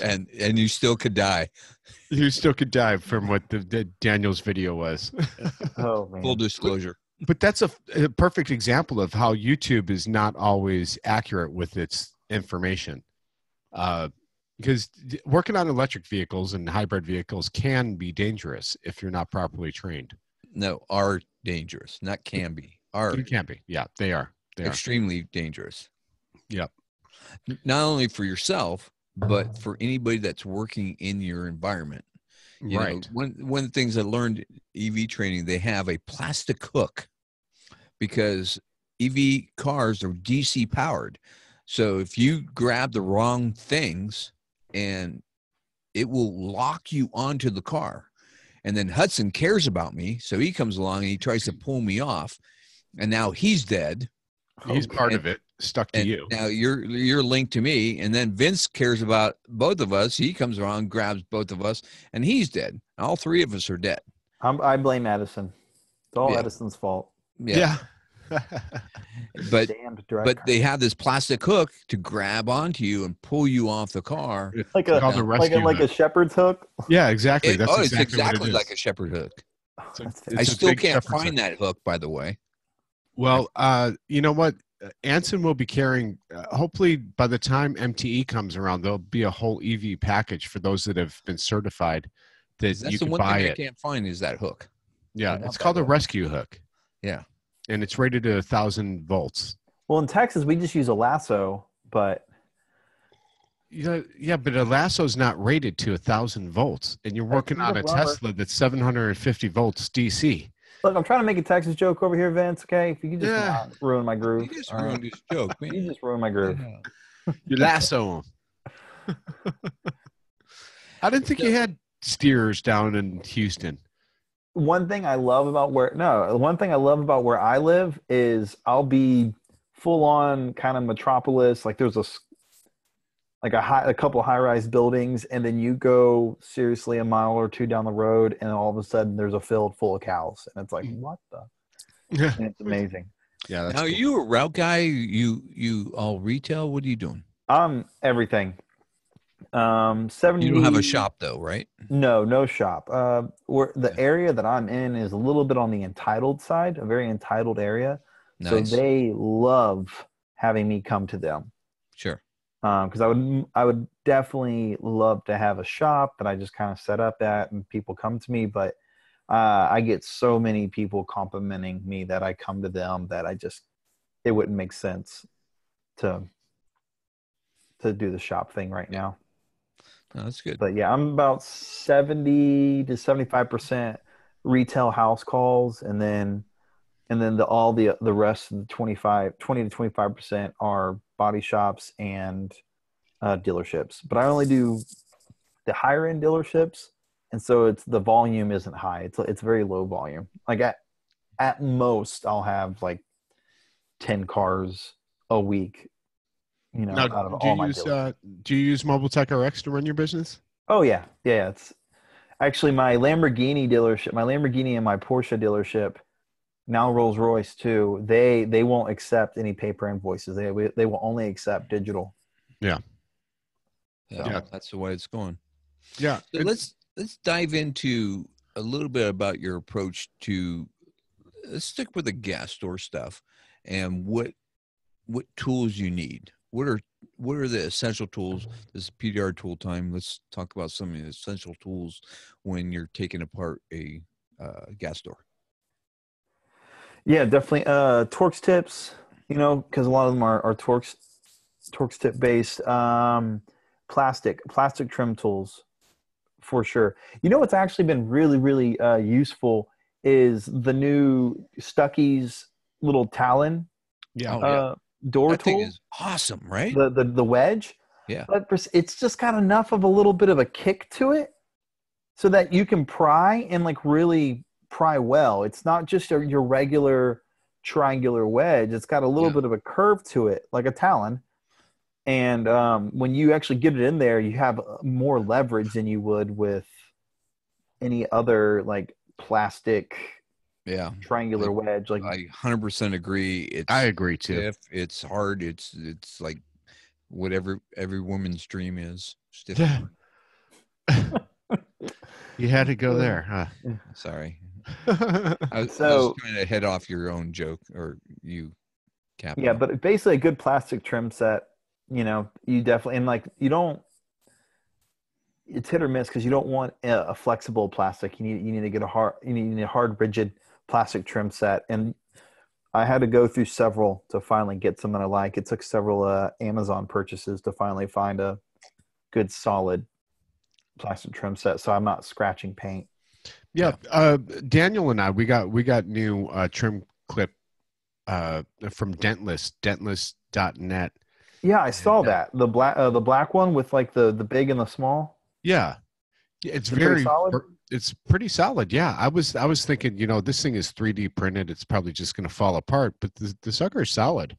Speaker 2: And you still could die.
Speaker 3: You still could die from what the Daniel's video was.
Speaker 1: Oh man.
Speaker 2: Full disclosure.
Speaker 3: But that's a perfect example of how YouTube is not always accurate with its information. Because working on electric vehicles and hybrid vehicles can be dangerous if you're not properly trained.
Speaker 2: No, are dangerous, not can be. Are.
Speaker 3: It can be. Yeah, they are. They
Speaker 2: extremely dangerous.
Speaker 3: Yep.
Speaker 2: Not only for yourself, but for anybody that's working in your environment. You know, one of the things I learned EV training, they have a plastic hook because EV cars are DC powered. So if you grab the wrong things, and it will lock you onto the car. And then Hudson cares about me, so he comes along and he tries to pull me off, and now he's dead.
Speaker 3: He's part of it, stuck to you.
Speaker 2: Now you're linked to me, and then Vince cares about both of us. He comes around, grabs both of us, and he's dead. All three of us are dead.
Speaker 1: I blame Edison. It's all Edison's fault.
Speaker 3: Yeah.
Speaker 2: But they have this plastic hook to grab onto you and pull you off the car.
Speaker 1: Like a shepherd's hook.
Speaker 3: Yeah, exactly.
Speaker 2: It's exactly like a shepherd hook. I still can't find that hook, by the way.
Speaker 3: Well, you know what? Anson will be carrying, hopefully by the time MTE comes around, there'll be a whole EV package for those that have been certified that you can buy it. That's the one thing I
Speaker 2: can't find is that hook.
Speaker 3: Yeah, it's called a rescue hook.
Speaker 2: Yeah.
Speaker 3: And it's rated at 1,000 volts.
Speaker 1: Well, in Texas, we just use a lasso, but...
Speaker 3: Yeah, but a lasso's not rated to 1,000 volts. And you're working on a Tesla that's 750 volts DC.
Speaker 1: Look, I'm trying to make a Texas joke over here, Vince, okay? If you could just not ruin my groove.
Speaker 2: You just ruined his joke, man.
Speaker 1: You just ruined my groove.
Speaker 3: You lasso him. I didn't think you had steers down in Houston.
Speaker 1: One thing I love about where I live is I'll be full on kind of metropolis. Like there's a couple of high-rise buildings, and then you go seriously a mile or two down the road, and all of a sudden there's a field full of cows, and it's like, what the?
Speaker 3: Yeah,
Speaker 1: and it's amazing.
Speaker 3: Yeah. That's
Speaker 2: now,
Speaker 3: cool.
Speaker 2: Are you a route guy? You all retail? What are you doing?
Speaker 1: Everything.
Speaker 2: 70. You don't have a shop though, right?
Speaker 1: No shop. The area that I'm in is a little bit on the entitled side, a very entitled area. Nice. So they love having me come to them.
Speaker 2: Sure.
Speaker 1: Because I would definitely love to have a shop that I just kind of set up at and people come to me, but I get so many people complimenting me that I come to them that it wouldn't make sense to do the shop thing right now.
Speaker 2: No, that's good.
Speaker 1: But yeah, I'm about 70 to 75% retail house calls, and then the rest of the 20 to 25% are body shops and dealerships. But I only do the higher end dealerships, and so the volume isn't high. It's very low volume. Like at most, I'll have like 10 cars a week. You know,
Speaker 3: now,
Speaker 1: out of all my dealerships.
Speaker 3: Do you use Mobile Tech RX to run your business?
Speaker 1: Oh yeah. It's actually my Lamborghini dealership, my Lamborghini and my Porsche dealership. Now Rolls Royce too. They won't accept any paper invoices. They will only accept digital.
Speaker 3: Yeah.
Speaker 2: Yeah, that's the way it's going.
Speaker 3: Yeah.
Speaker 2: So let's dive into a little bit about your approach to. Let's stick with the gas store stuff and what tools you need. What are the essential tools? This is PDR tool time. Let's talk about some of the essential tools when you're taking apart a gas store.
Speaker 1: Yeah, definitely. Torx tips, because a lot of them are Torx tip based. Plastic trim tools, for sure. What's actually been really, really useful is the new Stuckey's little Talon door
Speaker 2: that thing
Speaker 1: tool.
Speaker 2: is awesome, right?
Speaker 1: The wedge.
Speaker 2: Yeah.
Speaker 1: But it's just got enough of a little bit of a kick to it so that you can pry and like really pry well. It's not just your regular triangular wedge. It's got a little bit of a curve to it, like a Talon. And when you actually get it in there, you have more leverage than you would with any other like plastic triangular wedge. Like
Speaker 2: I 100% agree.
Speaker 3: I agree too.
Speaker 2: Stiff, it's hard. It's like whatever every woman's dream is. Stiff.
Speaker 3: You had to go there, huh?
Speaker 2: Sorry. I was trying to head off your own joke, or you, Captain.
Speaker 1: Yeah, but basically a good plastic trim set. You know, you definitely, and like you don't. It's hit or miss because you don't want a flexible plastic. You need to get you need a hard, rigid plastic trim set. And I had to go through several to finally get something I like. It took several Amazon purchases to finally find a good, solid plastic trim set, so I'm not scratching paint.
Speaker 3: Yeah, Daniel and I, we got new trim clip from dentless.net.
Speaker 1: Yeah, I saw that the black one with like the big and the small.
Speaker 3: Yeah, it's
Speaker 1: very solid.
Speaker 3: It's pretty solid. Yeah, I was thinking, you know, this thing is 3D printed. It's probably just going to fall apart, but the sucker is solid,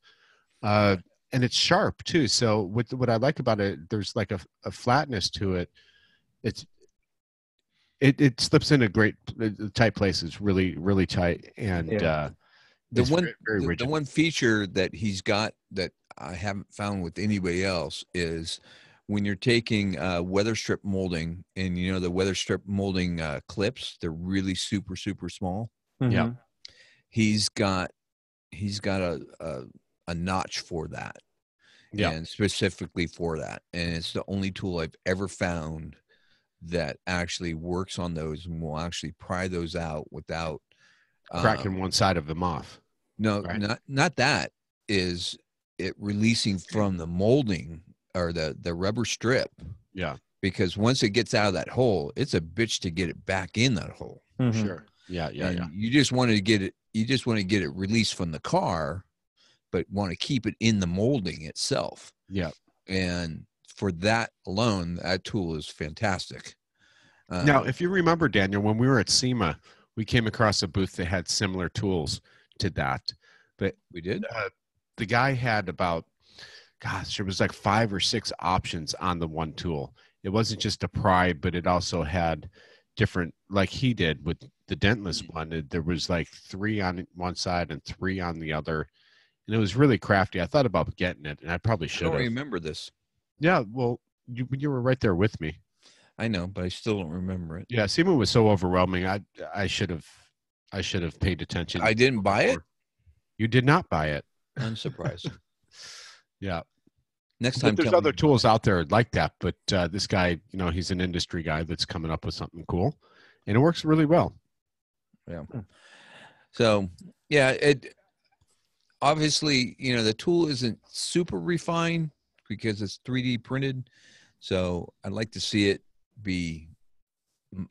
Speaker 3: and it's sharp too. So what I like about it, there's like a flatness to it. It slips into great tight places, really really tight, and
Speaker 2: the one feature that he's got that I haven't found with anybody else is when you're taking weather strip molding, and you know the weather strip molding clips, they're really super small.
Speaker 1: Mm-hmm.
Speaker 3: Yeah,
Speaker 2: he's got a notch for that, and specifically for that, and it's the only tool I've ever found that actually works on those and will actually pry those out without
Speaker 3: cracking one side of them off.
Speaker 2: No,
Speaker 3: right?
Speaker 2: not that. Is it releasing from the molding or the rubber strip?
Speaker 3: Yeah.
Speaker 2: Because once it gets out of that hole, it's a bitch to get it back in that hole.
Speaker 1: Mm-hmm.
Speaker 3: Sure. Yeah.
Speaker 2: You just want to get it. You just want to get it released from the car, but want to keep it in the molding itself.
Speaker 3: Yeah.
Speaker 2: And for that alone, that tool is fantastic.
Speaker 3: Now, if you remember, Daniel, when we were at SEMA, we came across a booth that had similar tools to that. But
Speaker 2: we did.
Speaker 3: The guy had about, it was like 5 or 6 options on the one tool. It wasn't just a pry, but it also had different, like he did with the dentless one. There was like 3 on one side and 3 on the other. And it was really crafty. I thought about getting it, and I probably should have.
Speaker 2: I don't remember this.
Speaker 3: Yeah, well, you were right there with me.
Speaker 2: I know, but I still don't remember it.
Speaker 3: Yeah, SEMA was so overwhelming. I should have paid attention.
Speaker 2: I didn't buy it.
Speaker 3: You did not buy it.
Speaker 2: I'm surprised.
Speaker 3: Yeah.
Speaker 2: Next time,
Speaker 3: there's other tools out there like that, but this guy, you know, he's an industry guy that's coming up with something cool, and it works really well.
Speaker 2: Yeah. So, yeah, it obviously, you know, the tool isn't super refined because it's 3D printed. So I'd like to see it be,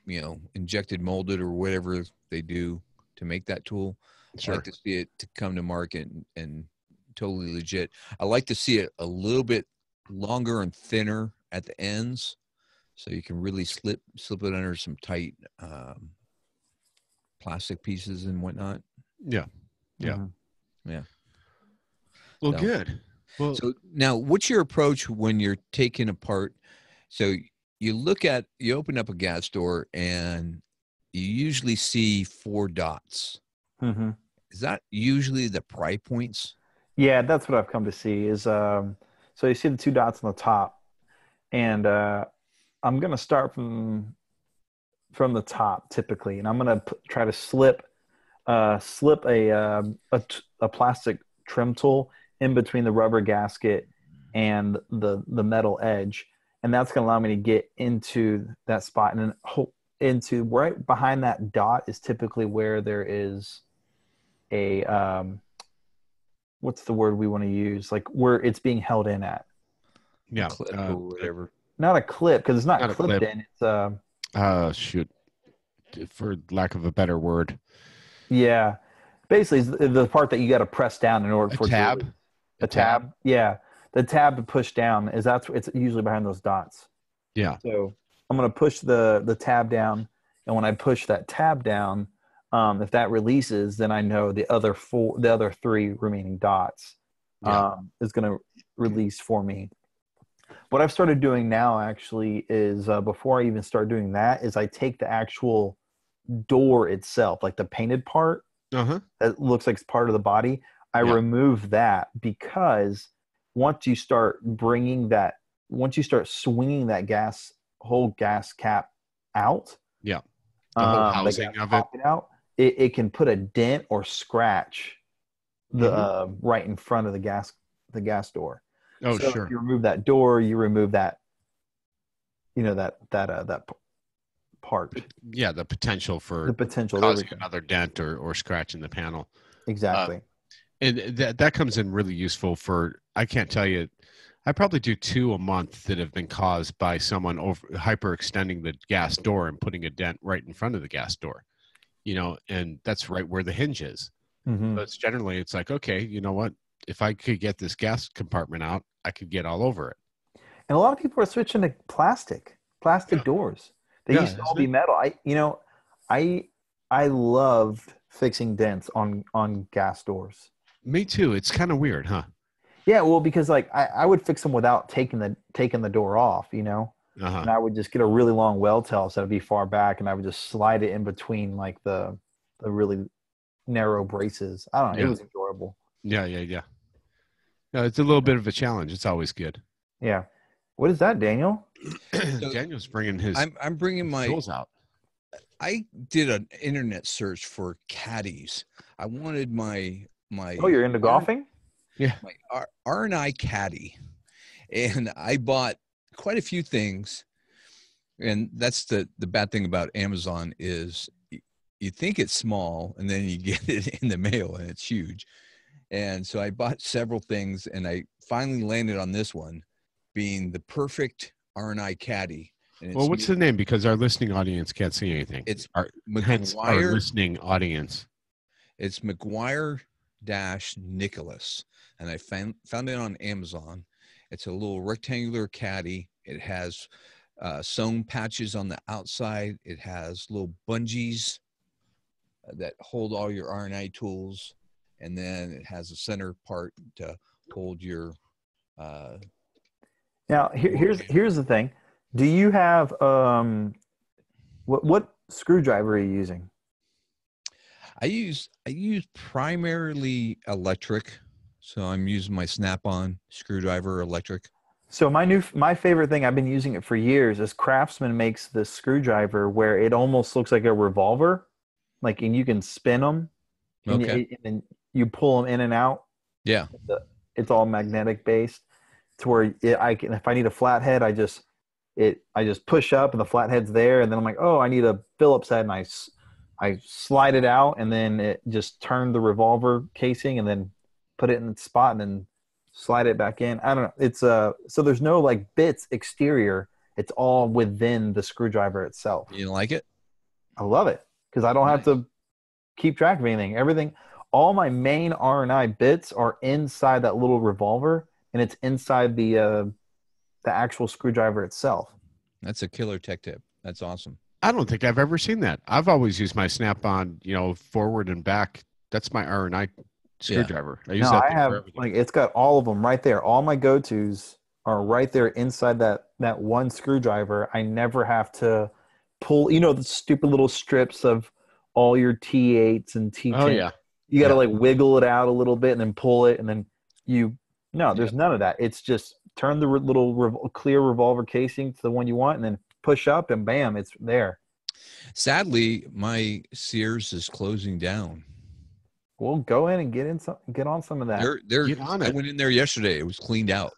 Speaker 2: you know, injected molded or whatever they do to make that tool.
Speaker 3: Sure.
Speaker 2: I'd like to see it to come to market and totally legit. I like to see it a little bit longer and thinner at the ends, so you can really slip it under some tight plastic pieces and whatnot.
Speaker 3: Yeah.
Speaker 2: Yeah.
Speaker 3: Well, good. Well,
Speaker 2: so now, what's your approach when you're taking apart? So you open up a gas door and you usually see 4 dots.
Speaker 1: Mm-hmm.
Speaker 2: Is that usually the pry points?
Speaker 1: Yeah, that's what I've come to see is, so you see the 2 dots on the top, and I'm going to start from the top typically, and I'm going to try to slip a plastic trim tool in between the rubber gasket and the metal edge. And that's going to allow me to get into that spot, and then into right behind that dot is typically where there is a, what's the word we want to use? Like where it's being held in at.
Speaker 3: Yeah.
Speaker 2: Clip or whatever.
Speaker 1: Not a clip, because it's not clipped
Speaker 3: clip.
Speaker 1: in. It's
Speaker 3: shoot. for lack of a better word.
Speaker 1: Yeah. Basically, it's the part that you got to press down in order
Speaker 3: A
Speaker 1: for it to
Speaker 3: tab.
Speaker 1: release. A tab. Yeah. The tab to push down it's usually behind those dots.
Speaker 3: Yeah.
Speaker 1: So I'm going to push the tab down, and when I push that tab down, if that releases, then I know the other three remaining dots is going to release for me. What I've started doing now actually is before I even start doing that is I take the actual door itself, like the painted part that looks like it's part of the body. I remove that because once you start swinging that whole gas cap out,
Speaker 3: the whole housing of it,
Speaker 1: it can put a dent or scratch the right in front of the gas door.
Speaker 3: Oh,
Speaker 1: so
Speaker 3: sure.
Speaker 1: if you remove that door, you remove that, that part.
Speaker 3: Yeah, the potential for
Speaker 1: causing
Speaker 3: another dent or scratch in the panel.
Speaker 1: Exactly.
Speaker 3: And that comes in really useful for, I can't tell you, I probably do 2 a month that have been caused by someone hyperextending the gas door and putting a dent right in front of the gas door, and that's right where the hinge is. But it's like, okay, you know what? If I could get this gas compartment out, I could get all over it.
Speaker 1: And a lot of people are switching to plastic doors. They used to all be metal. I loved fixing dents on gas doors.
Speaker 3: Me too. It's kind of weird, huh?
Speaker 1: Yeah, well, because like I would fix them without taking the door off, and I would just get a really long weld tail so it'd be far back, and I would just slide it in between like the really narrow braces. I don't know. It was enjoyable.
Speaker 3: Yeah. No, it's a little bit of a challenge. It's always good.
Speaker 1: Yeah. What is that, Daniel?
Speaker 3: So Daniel's bringing his.
Speaker 2: I'm bringing my
Speaker 3: tools out.
Speaker 2: I did an internet search for caddies. I wanted my.
Speaker 1: Oh, you're into golfing?
Speaker 3: Yeah.
Speaker 2: My R&I caddy, and I bought quite a few things. And that's the bad thing about Amazon is you think it's small, and then you get it in the mail, and it's huge. And so I bought several things, and I finally landed on this one, being the perfect R&I caddy. And
Speaker 3: well, what's the name? Because our listening audience can't see anything.
Speaker 2: It's
Speaker 3: our listening audience.
Speaker 2: It's McGuire-Nicholas, and I found it on Amazon. It's a little rectangular caddy. It has sewn patches on the outside. It has little bungees that hold all your R&I tools. And then it has a center part to hold your.
Speaker 1: Now here's the thing. Do you have what screwdriver are you using?
Speaker 2: I use primarily electric, so I'm using my Snap-on screwdriver electric.
Speaker 1: So my favorite thing, I've been using it for years, is Craftsman makes this screwdriver where it almost looks like a revolver, and you can spin them. And then you pull them in and out.
Speaker 2: Yeah.
Speaker 1: It's all magnetic based to where if I need a flathead, I just push up and the flathead's there. And then I'm like, oh, I need a Phillips head. And I slide it out, and then it just turned the revolver casing and then put it in the spot and then slide it back in. I don't know. It's so there's no like bits exterior. It's all within the screwdriver itself.
Speaker 2: You like it?
Speaker 1: I love it because I don't have to keep track of anything. All my main R&I bits are inside that little revolver, and it's inside the actual screwdriver itself.
Speaker 2: That's a killer tech tip. That's awesome.
Speaker 3: I don't think I've ever seen that. I've always used my Snap-on, forward and back. That's my R&I screwdriver.
Speaker 1: I use that. I have it's got all of them right there. All my go-tos are right there inside that one screwdriver. I never have to pull, the stupid little strips of all your T8s and T10s.
Speaker 3: Oh yeah.
Speaker 1: You got to wiggle it out a little bit and then pull it, and then there's none of that. It's just turn the little clear revolver casing to the one you want, and then push up, and bam, it's there.
Speaker 2: Sadly, my Sears is closing down.
Speaker 1: Well, go in and get on some of that.
Speaker 2: I went in there yesterday. It was cleaned out.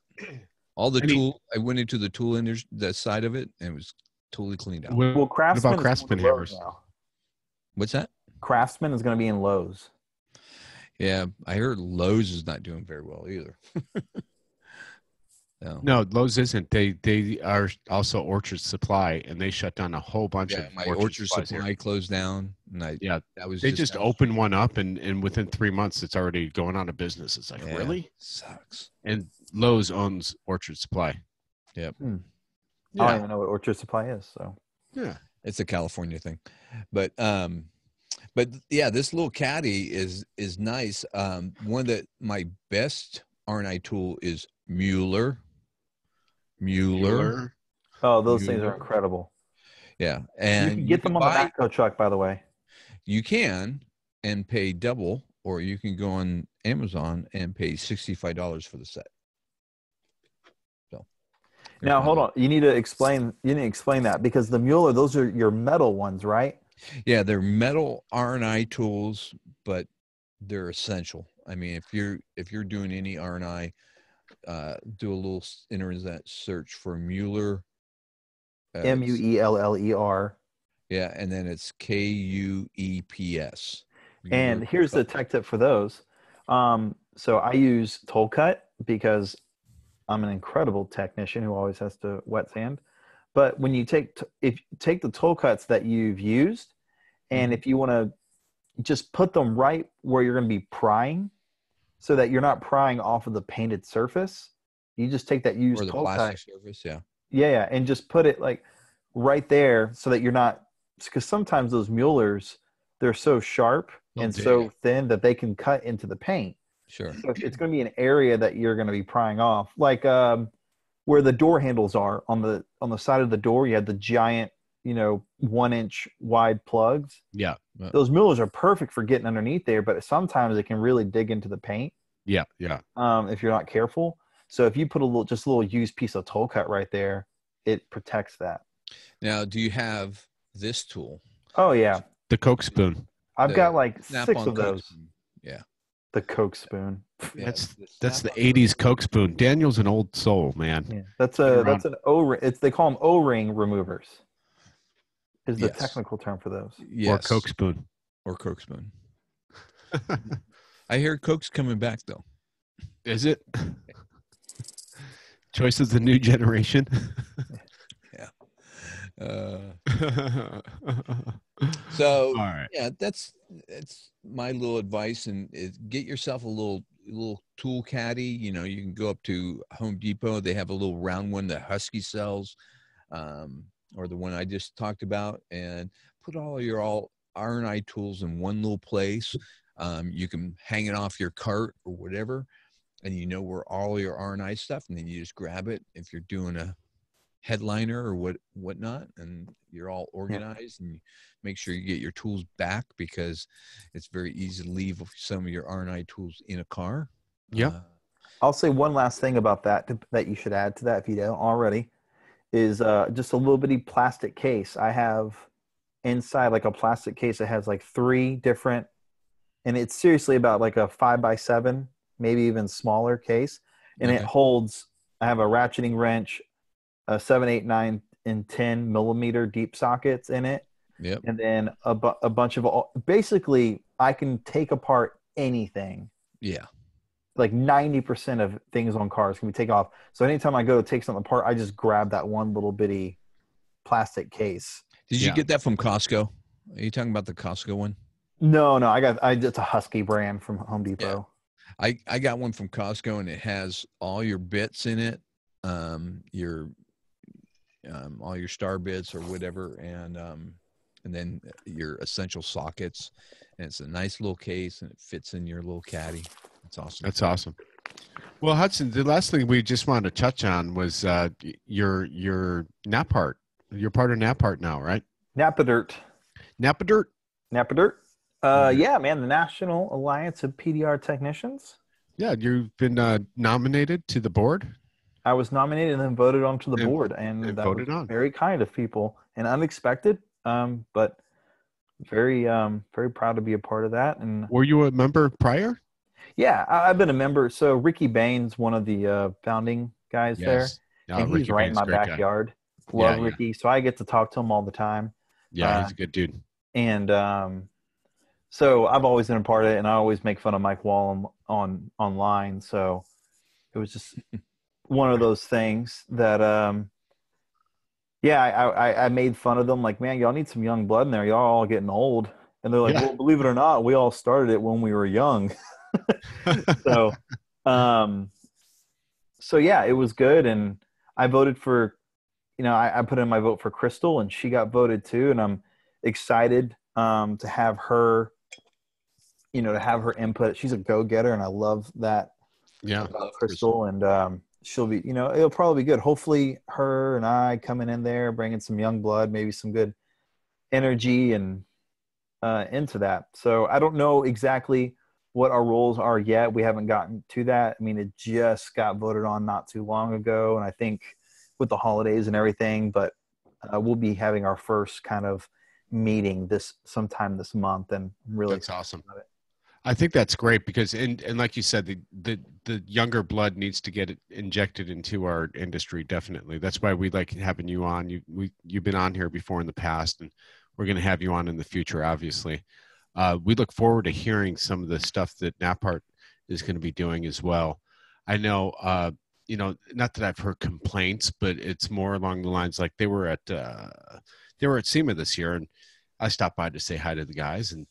Speaker 2: All the tool. I went into the tool in the side of it, and it was totally cleaned out.
Speaker 1: Well, Craftsman.
Speaker 3: What about Craftsman hammers?
Speaker 2: What's that?
Speaker 1: Craftsman is going to be in Lowe's.
Speaker 2: Yeah, I heard Lowe's is not doing very well either.
Speaker 3: No, Lowe's isn't. They are also Orchard Supply, and they shut down a whole bunch of
Speaker 2: my
Speaker 3: Orchard
Speaker 2: Supply
Speaker 3: here.
Speaker 2: closed down, and that was
Speaker 3: they just opened one up, and within 3 months, it's already going out of business. It's like, really?
Speaker 2: Sucks.
Speaker 3: And Lowe's owns Orchard Supply.
Speaker 2: Yep.
Speaker 1: I don't even know what Orchard Supply is. So
Speaker 3: yeah,
Speaker 2: it's a California thing, but yeah, this little caddy is nice. One that my best R&I tool is Mueller.
Speaker 1: Oh, those things are incredible.
Speaker 2: Yeah, and
Speaker 1: you can get them on the backhoe truck, by the way.
Speaker 2: You can, and pay double, or you can go on Amazon and pay $65 for the set. So
Speaker 1: now hold on, you need to explain that, because the Mueller, those are your metal ones, right?
Speaker 2: Yeah, they're metal R&I tools, but they're essential. I mean, if you're doing any R&I, do a little internet search for Mueller.
Speaker 1: Mueller.
Speaker 2: Yeah, and then it's KUEPS.
Speaker 1: And here's the tech tip for those. So I use Toll Cut because I'm an incredible technician who always has to wet sand. But when you take the Toll Cuts that you've used, and if you want to just put them right where you're going to be prying, so that you're not prying off of the painted surface, you just take that used Toll Cut
Speaker 2: surface,
Speaker 1: and just put it like right there, so that you're not, because sometimes those Muellers, they're so sharp so thin that they can cut into the paint.
Speaker 2: Sure.
Speaker 1: So it's going to be an area that you're going to be prying off, like where the door handles are on the side of the door. You have the giant, 1-inch wide plugs.
Speaker 3: Yeah.
Speaker 1: Those Muellers are perfect for getting underneath there, but sometimes it can really dig into the paint.
Speaker 3: Yeah.
Speaker 1: If you're not careful. So if you put a little used piece of Toll Cut right there, it protects that.
Speaker 2: Now, do you have this tool?
Speaker 1: Oh yeah,
Speaker 3: the Coke spoon.
Speaker 1: I've got like 6 of those.
Speaker 2: Spoon. Yeah,
Speaker 1: the Coke spoon.
Speaker 3: Yeah, that's the '80s Coke spoon. Daniel's an old soul, man.
Speaker 1: Yeah, that's an O-ring. They call them O-ring removers. Is the technical term for those?
Speaker 3: Or Coke spoon.
Speaker 2: I hear Coke's coming back though.
Speaker 3: Is it? Choice is the new generation.
Speaker 2: So
Speaker 3: all right.
Speaker 2: Yeah, that's my little advice, and get yourself a little tool caddy. You can go up to Home Depot. They have a little round one that Husky sells, or the one I just talked about, and put all your R&I tools in one little place. You can hang it off your cart or whatever, and where all your R&I stuff, and then you just grab it if you're doing a headliner or whatnot, and you're all organized, and you make sure you get your tools back, because it's very easy to leave some of your R&I tools in a car.
Speaker 3: Yeah.
Speaker 1: I'll say one last thing about that you should add to that, if you don't already, is just a little bitty plastic case. I have inside like a plastic case that has like 3 different, and it's seriously about like a 5x7, maybe even smaller case, and it holds. I have a ratcheting wrench, 7, 8, 9, and 10 millimeter deep sockets in it.
Speaker 2: Yep.
Speaker 1: And then a bunch of basically I can take apart anything.
Speaker 2: Yeah.
Speaker 1: Like 90% of things on cars can be taken off. So anytime I go to take something apart, I just grab that one little bitty plastic case.
Speaker 2: Did you get that from Costco? Are you talking about the Costco one?
Speaker 1: No, it's a Husky brand from Home Depot.
Speaker 2: Yeah. I got one from Costco, and it has all your bits in it. All your star bits or whatever, and then your essential sockets, and it's a nice little case, and it fits in your little caddy. It's awesome.
Speaker 3: That's awesome. Well, Hudson, the last thing we just wanted to touch on was your NAPART. You're part of NAPART now, right?
Speaker 1: NAPADIRT. Yeah, man, the National Alliance of PDR Technicians.
Speaker 3: Yeah, you've been nominated to the board.
Speaker 1: I was nominated and then voted onto the board, and that was very kind of people and unexpected, but very proud to be a part of that. And
Speaker 3: were you a member prior?
Speaker 1: Yeah, I've been a member. So Ricky Bain's one of the founding guys there, and he's right in my backyard. Love Ricky, so I get to talk to him all the time.
Speaker 3: Yeah, he's a good dude.
Speaker 1: And so I've always been a part of it, and I always make fun of Mike Wall online. So it was just one of those things that yeah, I made fun of them like, man, y'all need some young blood in there. Y'all all getting old. And they're like,
Speaker 3: Yeah.
Speaker 1: well, believe it or not, we all started it when we were young. So, um, so yeah, it was good. And I voted for, I put in my vote for Crystal and she got voted too. And I'm excited, to have her, to have her input. She's a go-getter and I love that
Speaker 3: Yeah.
Speaker 1: about Crystal. And, she'll be, it'll probably be good. Hopefully her and I coming in there, bringing some young blood, maybe some good energy and, into that. So I don't know exactly what our roles are yet. We haven't gotten to that. I mean, it just got voted on not too long ago, and I think with the holidays and everything, but we'll be having our first kind of meeting sometime this month, and I'm really
Speaker 3: That's awesome. About it. I think that's great because, and like you said, the younger blood needs to get injected into our industry. Definitely, that's why we like having you on. You've been on here before in the past, and we're going to have you on in the future. Obviously, we look forward to hearing some of the stuff that NAPART is going to be doing as well. I know, not that I've heard complaints, but it's more along the lines like they were at SEMA this year, and I stopped by to say hi to the guys and.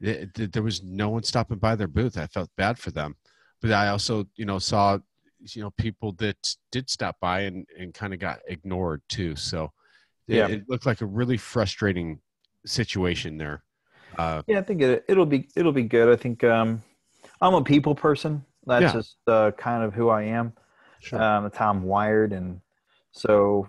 Speaker 3: There was no one stopping by their booth. I felt bad for them, but I also, saw, people that did stop by and kind of got ignored too. So it looked like a really frustrating situation there.
Speaker 1: Yeah, I think it'll be good. I think I'm a people person. That's just kind of who I am.
Speaker 3: Sure.
Speaker 1: That's how I'm wired, and so.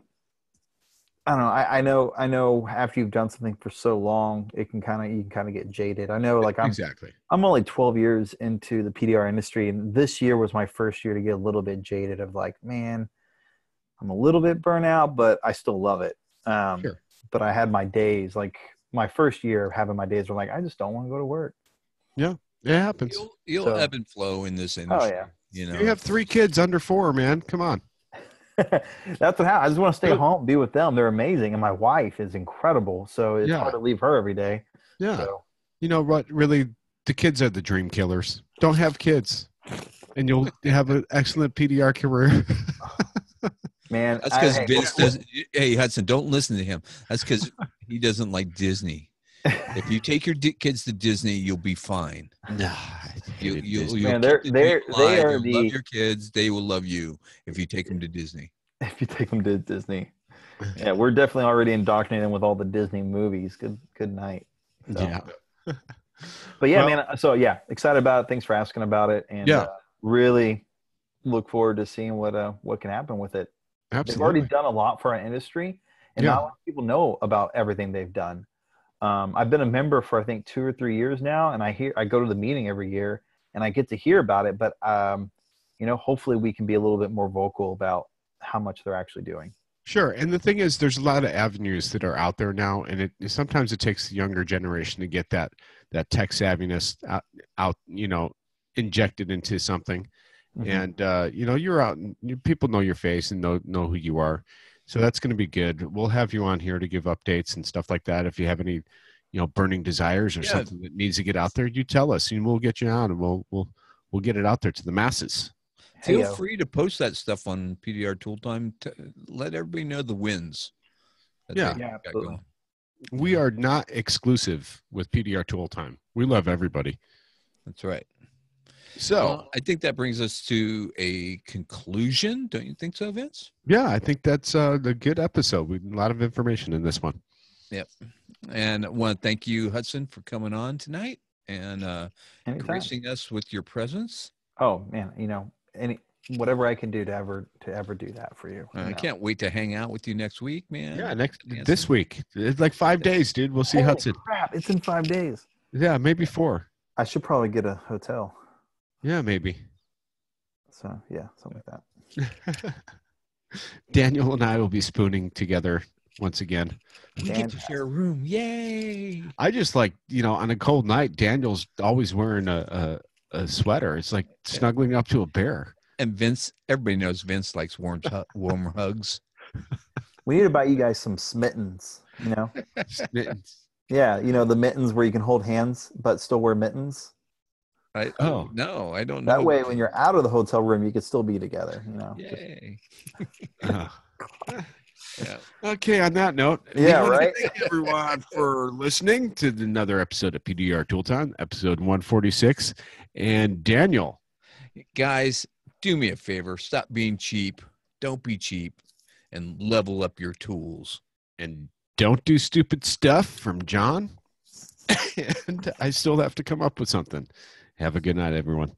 Speaker 1: I don't know. I know after you've done something for so long, you can kind of get jaded. I know, like I'm only 12 years into the PDR industry, and this year was my first year to get a little bit jaded of like, man, I'm a little bit burnt out, but I still love it.
Speaker 3: Sure.
Speaker 1: But I had my days, like my first year of having my days were like, I just don't want to go to work.
Speaker 3: Yeah, it happens.
Speaker 2: You'll ebb and flow in this industry.
Speaker 1: Oh yeah.
Speaker 3: You have 3 kids under 4, man. Come on.
Speaker 1: That's what I just want to stay home, be with them. They're amazing, and my wife is incredible. So it's hard to leave her every day.
Speaker 3: Yeah.
Speaker 1: So.
Speaker 3: You know what? Really, the kids are the dream killers. Don't have kids, and you'll have an excellent PDR career.
Speaker 1: Man,
Speaker 2: that's because Vince doesn't. Hey, Hudson, don't listen to him. That's because he doesn't like Disney. If you take your kids to Disney, you'll be fine.
Speaker 3: Nah,
Speaker 2: you'll
Speaker 1: man, they love
Speaker 2: your kids. They will love you if you take them to Disney.
Speaker 1: If you take them to Disney, yeah, we're definitely already indoctrinating them with all the Disney movies. Good night. So.
Speaker 3: Yeah.
Speaker 1: But yeah, man. So yeah, excited about it. Thanks for asking about it, and really look forward to seeing what can happen with it.
Speaker 3: Absolutely.
Speaker 1: They've already done a lot for our industry, and not a lot of people know about everything they've done. I've been a member for I think 2 or 3 years now, and I go to the meeting every year, and I get to hear about it. But hopefully we can be a little bit more vocal about how much they're actually doing.
Speaker 3: Sure, and the thing is, there's a lot of avenues that are out there now, and sometimes it takes the younger generation to get that tech savviness out, injected into something. Mm-hmm. And you're out, and people know your face and know who you are. So that's going to be good. We'll have you on here to give updates and stuff like that. If you have any, burning desires or something that needs to get out there, you tell us, and we'll get you on, and we'll get it out there to the masses.
Speaker 2: Feel free to post that stuff on PDR Tool Time. Let everybody know the wins.
Speaker 1: Absolutely.
Speaker 3: We are not exclusive with PDR Tool Time. We love everybody.
Speaker 2: That's right.
Speaker 3: So
Speaker 2: I think that brings us to a conclusion. Don't you think so, Vince?
Speaker 3: Yeah, I think that's a good episode. We had a lot of information in this one.
Speaker 2: Yep. And I want to thank you, Hudson, for coming on tonight and gracing us with your presence.
Speaker 1: Oh man, whatever I can do to ever do that for you.
Speaker 2: I can't wait to hang out with you next week, man.
Speaker 3: Yeah, this week. It's like 5 days, dude. We'll see Hudson.
Speaker 1: Crap, it's in 5 days.
Speaker 3: Yeah, maybe 4.
Speaker 1: I should probably get a hotel.
Speaker 3: Yeah, maybe.
Speaker 1: So yeah, something like that.
Speaker 3: Daniel and I will be spooning together once again.
Speaker 2: We get to share a room. Yay!
Speaker 3: I just like, on a cold night, Daniel's always wearing a sweater. It's like snuggling up to a bear.
Speaker 2: And Vince, everybody knows Vince likes warm hugs.
Speaker 1: We need to buy you guys some mittens,
Speaker 3: Mittens.
Speaker 1: Yeah, the mittens where you can hold hands but still wear mittens.
Speaker 2: No, I don't know.
Speaker 1: That way, when you're out of the hotel room, you could still be together.
Speaker 2: Yay.
Speaker 3: Yeah. Okay, on that note,
Speaker 1: Yeah, right.
Speaker 3: Thank everyone for listening to another episode of PDR Tool Time, episode 146. And Daniel.
Speaker 2: Guys, do me a favor. Stop being cheap. Don't be cheap. And level up your tools.
Speaker 3: And don't do stupid stuff from John. And I still have to come up with something. Have a good night, everyone.